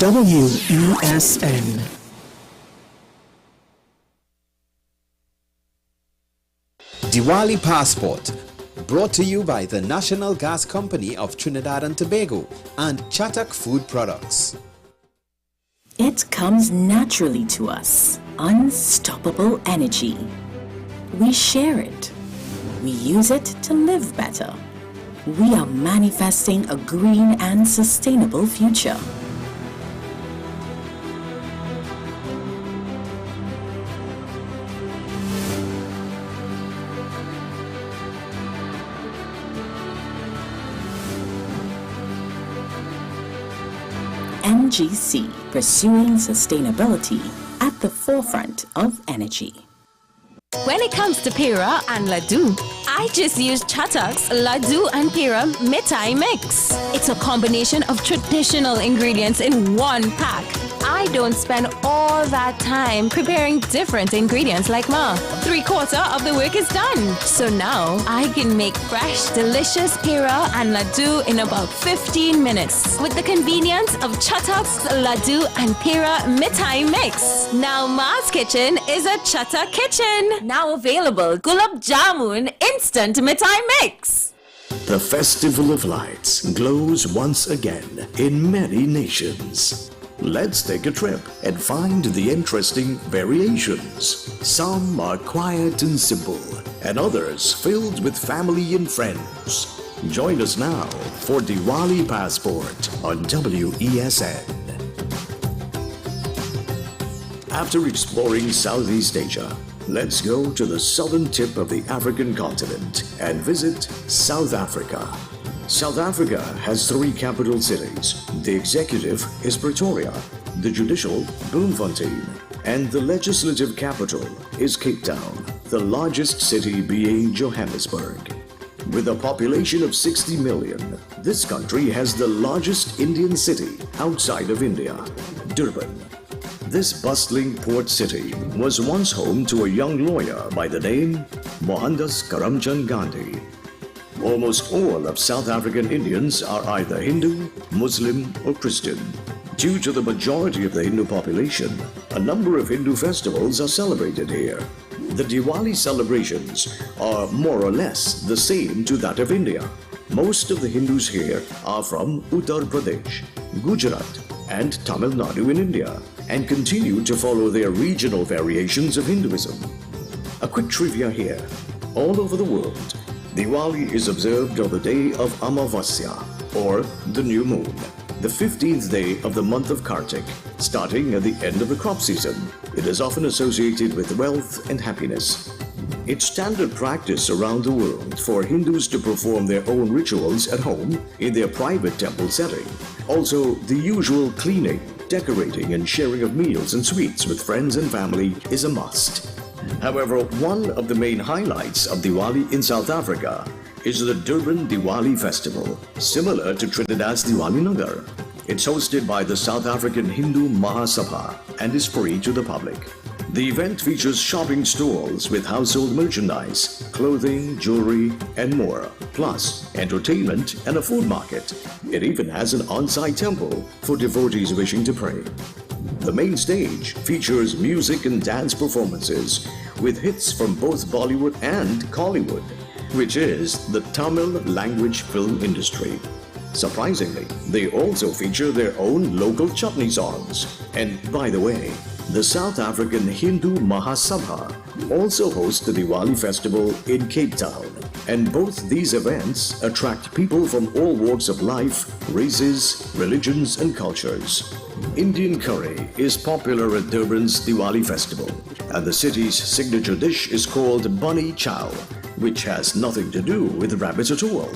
WESN. Diwali Passport, brought to you by the National Gas Company of Trinidad and Tobago and Chatak Food Products. It comes naturally to us, unstoppable energy. We share it. We use it to live better. We are manifesting a green and sustainable future. NGC, pursuing sustainability at the forefront of energy. When it comes to Pira and Laddu, I just use Chatak's Laddu and Pira Mithai Mix. It's a combination of traditional ingredients in one pack. I don't spend all that time preparing different ingredients like Ma. 3/4 of the work is done. So now I can make fresh, delicious Pira and Laddu in about 15 minutes with the convenience of Chatak's Laddu and Pira Mithai Mix. Now Ma's Kitchen is a Chatak kitchen. Now available Gulab Jamun Instant Mithai Mix. The Festival of Lights glows once again in many nations. Let's take a trip and find the interesting variations. Some are quiet and simple, and others filled with family and friends. Join us now for Diwali Passport on WESN. After exploring Southeast Asia, let's go to the southern tip of the African continent and visit South Africa. South Africa has 3 capital cities. The executive is Pretoria, the judicial Bloemfontein, and the legislative capital is Cape Town, the largest city being Johannesburg. With a population of 60 million, this country has the largest Indian city outside of India, Durban. This bustling port city was once home to a young lawyer by the name Mohandas Karamchand Gandhi. Almost all of South African Indians are either Hindu, Muslim, or Christian. Due to the majority of the Hindu population, a number of Hindu festivals are celebrated here. The Diwali celebrations are more or less the same to that of India. Most of the Hindus here are from Uttar Pradesh, Gujarat, and Tamil Nadu in India, and continue to follow their regional variations of Hinduism. A quick trivia here. All over the world, Diwali is observed on the day of Amavasya, or the new moon, the 15th day of the month of Kartik, starting at the end of the crop season. It is often associated with wealth and happiness. It's standard practice around the world for Hindus to perform their own rituals at home in their private temple setting. Also, the usual cleaning, decorating, and sharing of meals and sweets with friends and family is a must. However, one of the main highlights of Diwali in South Africa is the Durban Diwali Festival, similar to Trinidad's Diwali Nagar. It's hosted by the South African Hindu Mahasabha and is free to the public. The event features shopping stalls with household merchandise, clothing, jewelry, and more, plus entertainment and a food market. It even has an on-site temple for devotees wishing to pray. The main stage features music and dance performances with hits from both Bollywood and Kollywood, which is the Tamil language film industry. Surprisingly, they also feature their own local chutney songs. And by the way, the South African Hindu Mahasabha also hosts the Diwali festival in Cape Town. And both these events attract people from all walks of life, races, religions, and cultures. Indian curry is popular at Durban's Diwali festival, and the city's signature dish is called bunny chow, which has nothing to do with rabbits at all.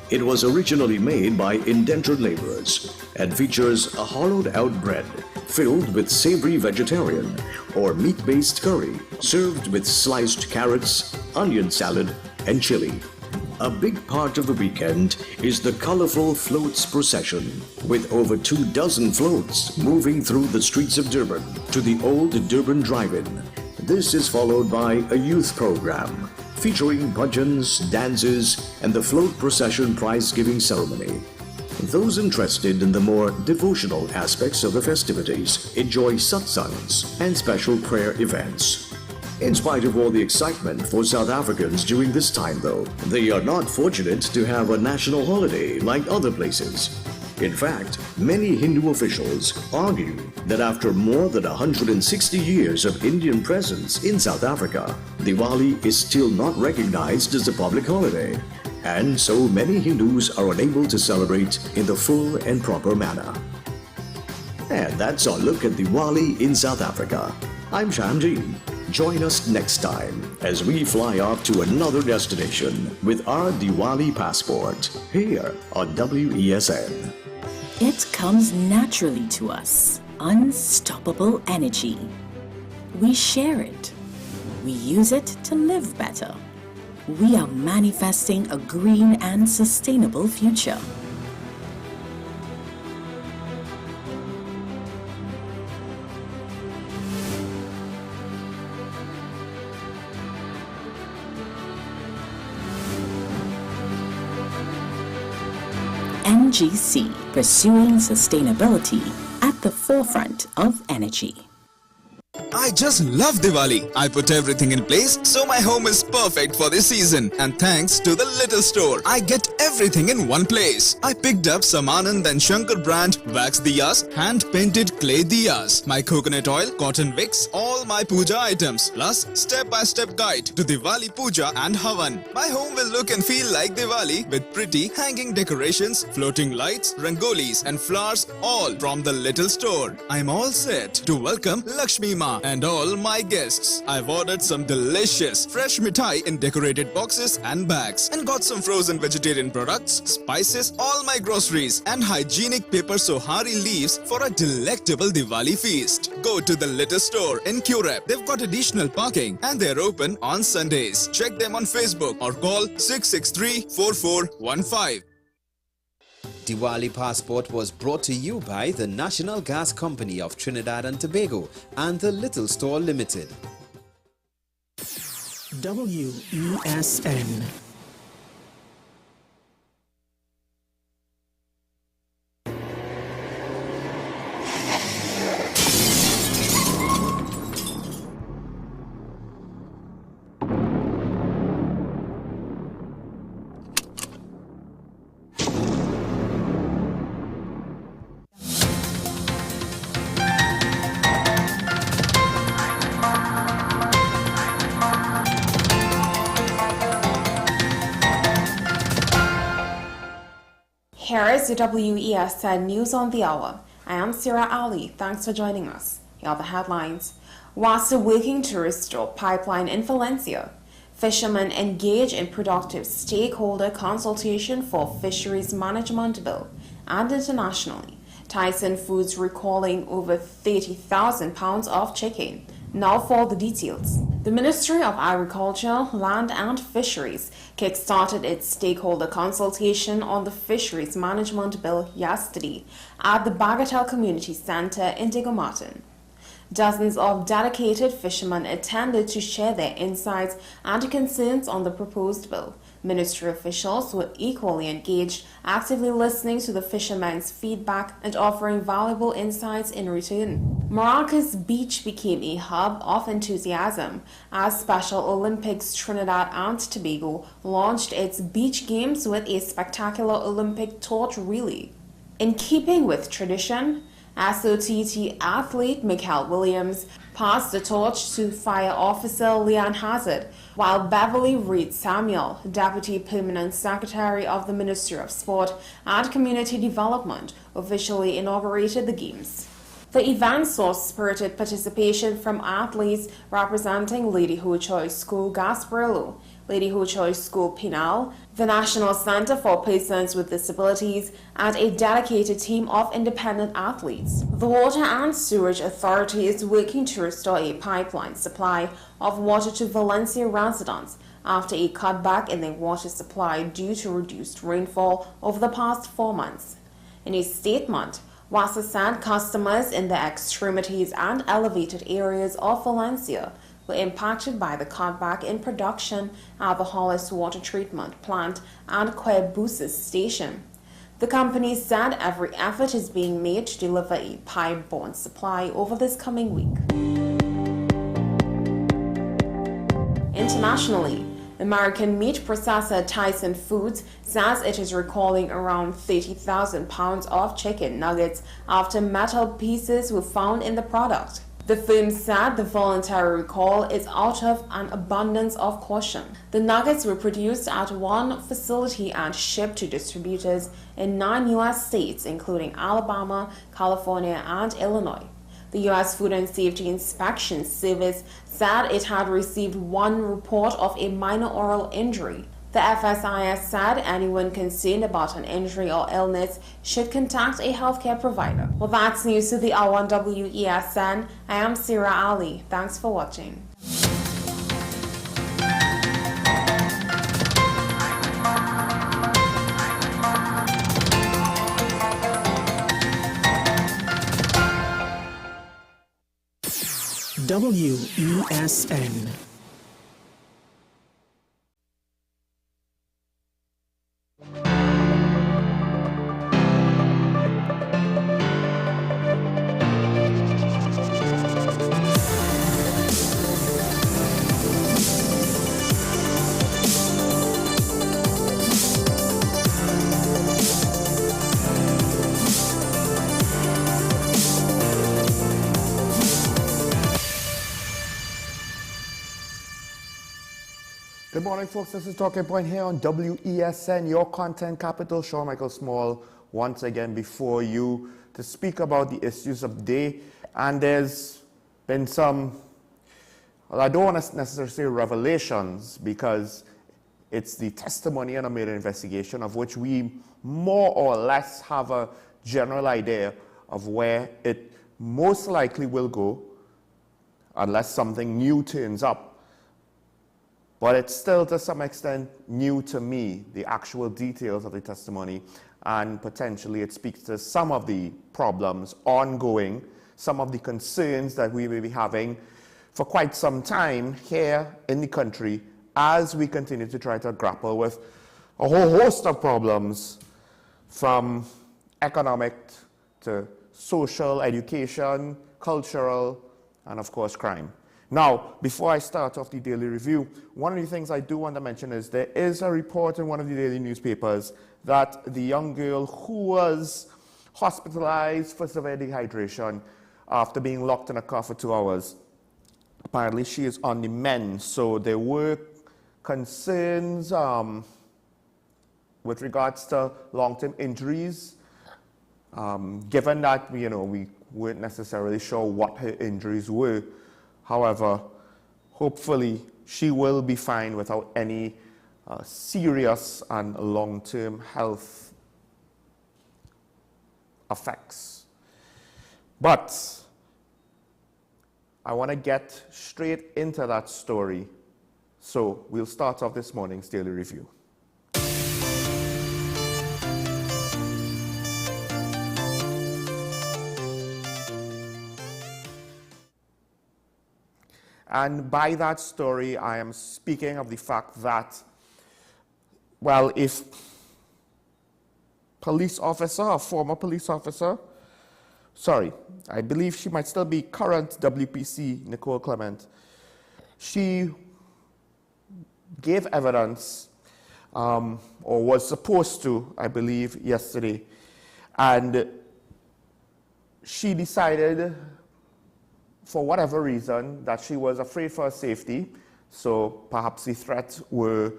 It was originally made by indentured laborers and features a hollowed-out bread filled with savory vegetarian or meat-based curry served with sliced carrots, onion salad, and chili. A big part of the weekend is the colorful floats procession, with over 24 floats moving through the streets of Durban to the old Durban Drive-In. This is followed by a youth program featuring bhajans, dances, and the float procession prize-giving ceremony. Those interested in the more devotional aspects of the festivities enjoy satsangs and special prayer events. In spite of all the excitement for South Africans during this time though, they are not fortunate to have a national holiday like other places. In fact, many Hindu officials argue that after more than 160 years of Indian presence in South Africa, Diwali is still not recognized as a public holiday, and so many Hindus are unable to celebrate in the full and proper manner. And that's our look at Diwali in South Africa. I'm Shamji. Join us next time as we fly off to another destination with our Diwali passport here on WESN. It comes naturally to us. Unstoppable energy. We share it. We use it to live better. We are manifesting a green and sustainable future. NGC, pursuing sustainability at the forefront of energy. I just love Diwali. I put everything in place so my home is perfect for this season. And thanks to the little store, I get everything in one place. I picked up some Anand and Shankar brand wax diyas, hand-painted clay diyas, my coconut oil, cotton wicks, all my puja items, plus step-by-step guide to Diwali puja and Havan. My home will look and feel like Diwali with pretty hanging decorations, floating lights, rangolis and flowers, all from the little store. I'm all set to welcome Lakshmi Ma and all my guests. I've ordered some delicious fresh mithai in decorated boxes and bags and got some frozen vegetarian products, spices, all my groceries and hygienic paper sohari leaves for a delectable Diwali feast. Go to the little store in Curep. They've got additional parking and they're open on Sundays. Check them on Facebook or call 663-4415. Diwali Passport was brought to you by the National Gas Company of Trinidad and Tobago and the Little Store Limited. WESN. Here is the WESN News on the Hour. I am Sarah Ali. Thanks for joining us. Here are the headlines. Whilst working to restore pipeline in Valencia, fishermen engage in productive stakeholder consultation for fisheries management bill. And internationally, Tyson Foods recalling over 30,000 pounds of chicken. Now for the details. The Ministry of Agriculture, Land and Fisheries kick-started its stakeholder consultation on the Fisheries Management Bill yesterday at the Bagatelle Community Centre in Digomartin. Dozens of dedicated fishermen attended to share their insights and concerns on the proposed bill. Ministry officials were equally engaged, actively listening to the fishermen's feedback and offering valuable insights in return. Maracas Beach became a hub of enthusiasm as Special Olympics Trinidad and Tobago launched its beach games with a spectacular Olympic torch relay. In keeping with tradition, SOTT athlete Michael Williams passed the torch to Fire Officer Leanne Hazard, while Beverly Reed Samuel, Deputy Permanent Secretary of the Ministry of Sport and Community Development, officially inaugurated the Games. The event saw spirited participation from athletes representing Lady Ho Choice School Gasparillo, Lady Ho Choice School Pinal, the National Center for Persons with Disabilities, and a dedicated team of independent athletes. The Water and Sewerage Authority is working to restore a pipeline supply of water to Valencia residents after a cutback in their water supply due to reduced rainfall over the past 4 months. In a statement, WASA said customers in the extremities and elevated areas of Valencia were impacted by the cutback in production at the Hollis Water Treatment Plant and Quebuses Station. The company said every effort is being made to deliver a pipe-borne supply over this coming week. Internationally, American meat processor Tyson Foods says it is recalling around 30,000 pounds of chicken nuggets after metal pieces were found in the product. The firm said the voluntary recall is out of an abundance of caution. The nuggets were produced at one facility and shipped to distributors in 9 U.S. states, including Alabama, California, and Illinois. The U.S. Food and Safety Inspection Service said it had received one report of a minor oral injury. The FSIS said anyone concerned about an injury or illness should contact a healthcare provider. Well, that's news to the hour on WESN. I am Sira Ali. Thanks for watching. WESN. Good morning, folks. This is Talking Point here on WESN, your content capital. Sean Michael Small, once again before you to speak about the issues of the day. And there's been some, well, I don't want to necessarily say revelations, because it's the testimony in a murder investigation of which we more or less have a general idea of where it most likely will go, unless something new turns up. But it's still, to some extent, new to me, the actual details of the testimony, and potentially it speaks to some of the problems ongoing, some of the concerns that we may be having for quite some time here in the country as we continue to try to grapple with a whole host of problems, from economic to social, education, cultural, and of course crime. Now, before I start off the daily review, one of the things I do want to mention is there is a report in one of the daily newspapers that the young girl who was hospitalized for severe dehydration after being locked in a car for 2 hours, apparently she is on the mend. So there were concerns with regards to long-term injuries, given that we weren't necessarily sure what her injuries were. However, hopefully she will be fine without any serious and long-term health effects. But I want to get straight into that story. So we'll start off this morning's daily review. And by that story, I am speaking of the fact that, well, if police officer, a former police officer, I believe she might still be current WPC, Nicole Clement, she gave evidence, or was supposed to, I believe, yesterday, and she decided, for whatever reason, that she was afraid for her safety. So perhaps the threat were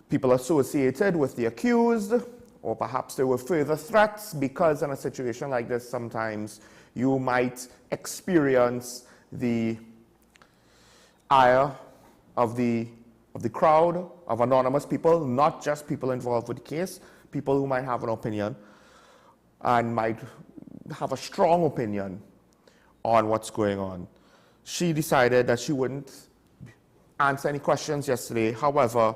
people associated with the accused, or perhaps there were further threats, because in a situation like this, sometimes you might experience the ire of the crowd, of anonymous people, not just people involved with the case, people who might have an opinion and might have a strong opinion on what's going on. She decided that she wouldn't answer any questions yesterday. However,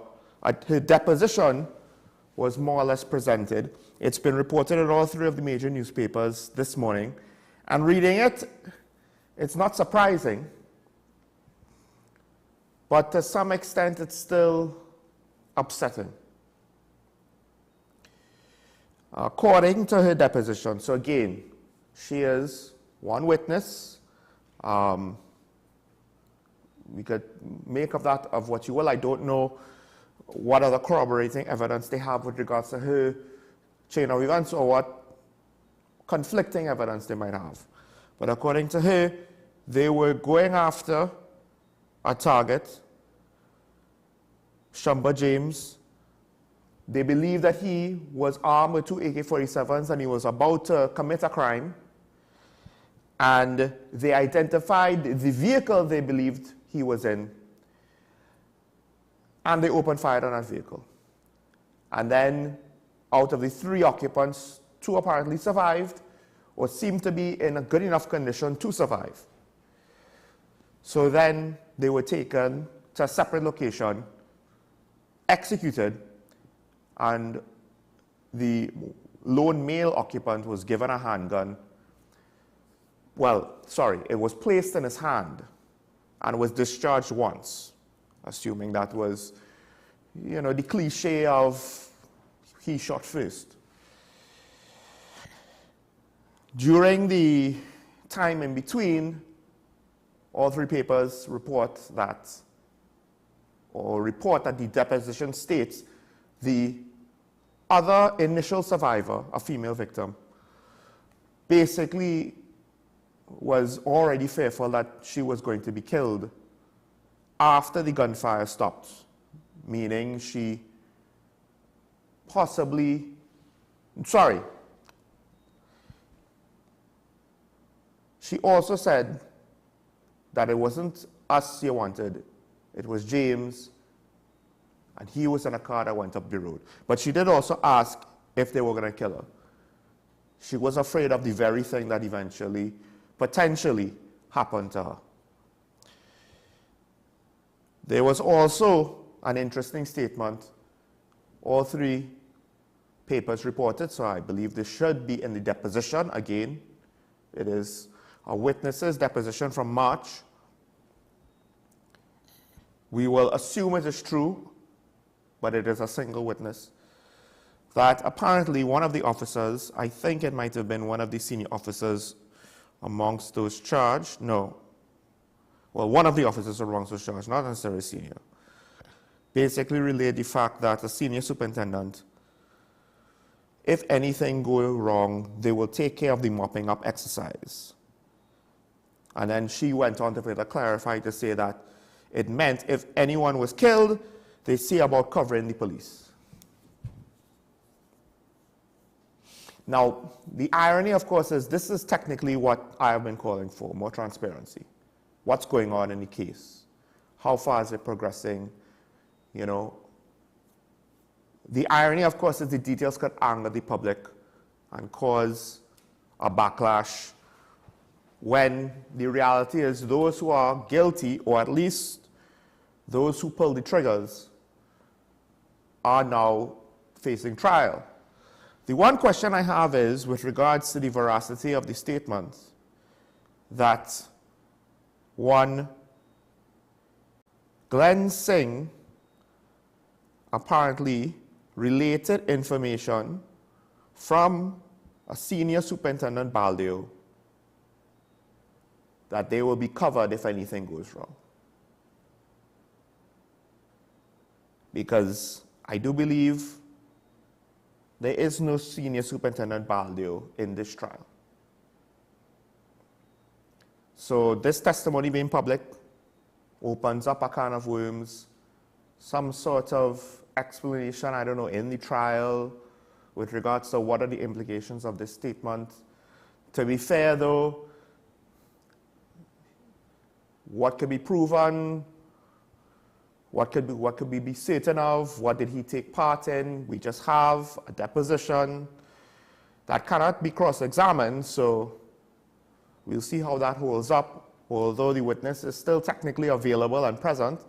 her deposition was more or less presented. It's been reported in all 3 of the major newspapers this morning. And reading it, it's not surprising. But to some extent, it's still upsetting. According to her deposition, so again, she is one witness. We could make of that of what you will. I don't know what other corroborating evidence they have with regards to her chain of events or what conflicting evidence they might have. But according to her, they were going after a target, Shamba James. They believed that he was armed with 2 AK-47s and he was about to commit a crime. And they identified the vehicle they believed he was in. And they opened fire on that vehicle. And then, out of the 3 occupants, 2 apparently survived or seemed to be in a good enough condition to survive. So then they were taken to a separate location, executed, and the lone male occupant was given a handgun. Well, sorry, it was placed in his hand and was discharged once, assuming that was, you know, the cliche of he shot first. During the time in between, all 3 papers report that the deposition states the other initial survivor, a female victim, basically was already fearful that she was going to be killed after the gunfire stopped, meaning she possibly, she also said that it wasn't us you wanted, it was James, and he was in a car that went up the road. But she did also ask if they were going to kill her. She was afraid of the very thing that eventually, potentially, happened to her. There was also an interesting statement. All 3 papers reported, so I believe this should be in the deposition. Again, it is a witness's deposition from March. We will assume it is true, but it is a single witness, that apparently one of the officers, I think it might have been one of the senior officers amongst those charged, no. Well, one of the officers amongst those charged, not necessarily senior, basically relayed the fact that a senior superintendent, if anything goes wrong, they will take care of the mopping up exercise. And then she went on to further clarify to say that it meant if anyone was killed, they see about covering the police. Now, the irony, of course, is this is technically what I have been calling for, more transparency. What's going on in the case? How far is it progressing? You know, the irony, of course, is the details could anger the public and cause a backlash when the reality is those who are guilty, or at least those who pull the triggers, are now facing trial. The one question I have is with regards to the veracity of the statement that one Glenn Singh apparently related information from a senior superintendent Baldeo that they will be covered if anything goes wrong. Because I do believe there is no senior superintendent Baldeo in this trial. So this testimony being public opens up a can of worms, some sort of explanation, I don't know, in the trial with regards to what are the implications of this statement. To be fair though, what could be proven, what could we be certain of, what did he take part in? We just have a deposition that cannot be cross-examined, so we'll see how that holds up, although the witness is still technically available and present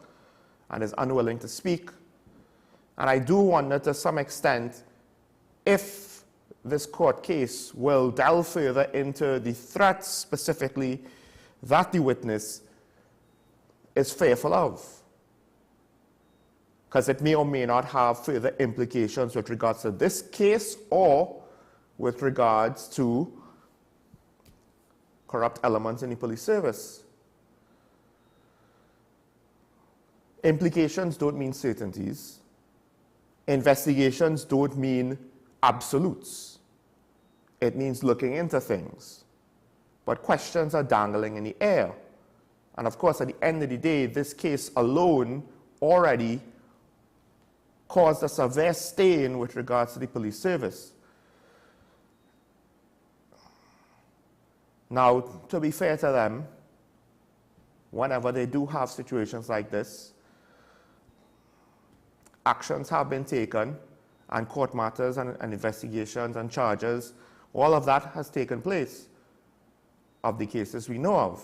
and is unwilling to speak. And I do wonder to some extent if this court case will delve further into the threats specifically that the witness is fearful of, because it may or may not have further implications with regards to this case or with regards to corrupt elements in the police service. Implications don't mean certainties. Investigations don't mean absolutes. It means looking into things. But questions are dangling in the air. And of course, at the end of the day, this case alone already caused a severe stain with regards to the police service. Now, to be fair to them, whenever they do have situations like this, actions have been taken, and court matters and investigations and charges, all of that has taken place of the cases we know of.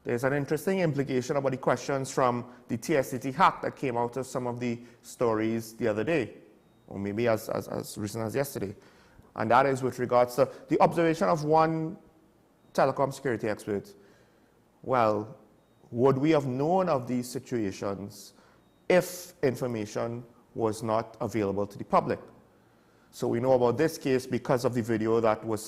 There's an interesting implication about the questions from the TSTT hack that came out of some of the stories the other day, or maybe as recent as yesterday. And that is with regards to the observation of one telecom security expert. Well, would we have known of these situations if information was not available to the public? So we know about this case because of the video that was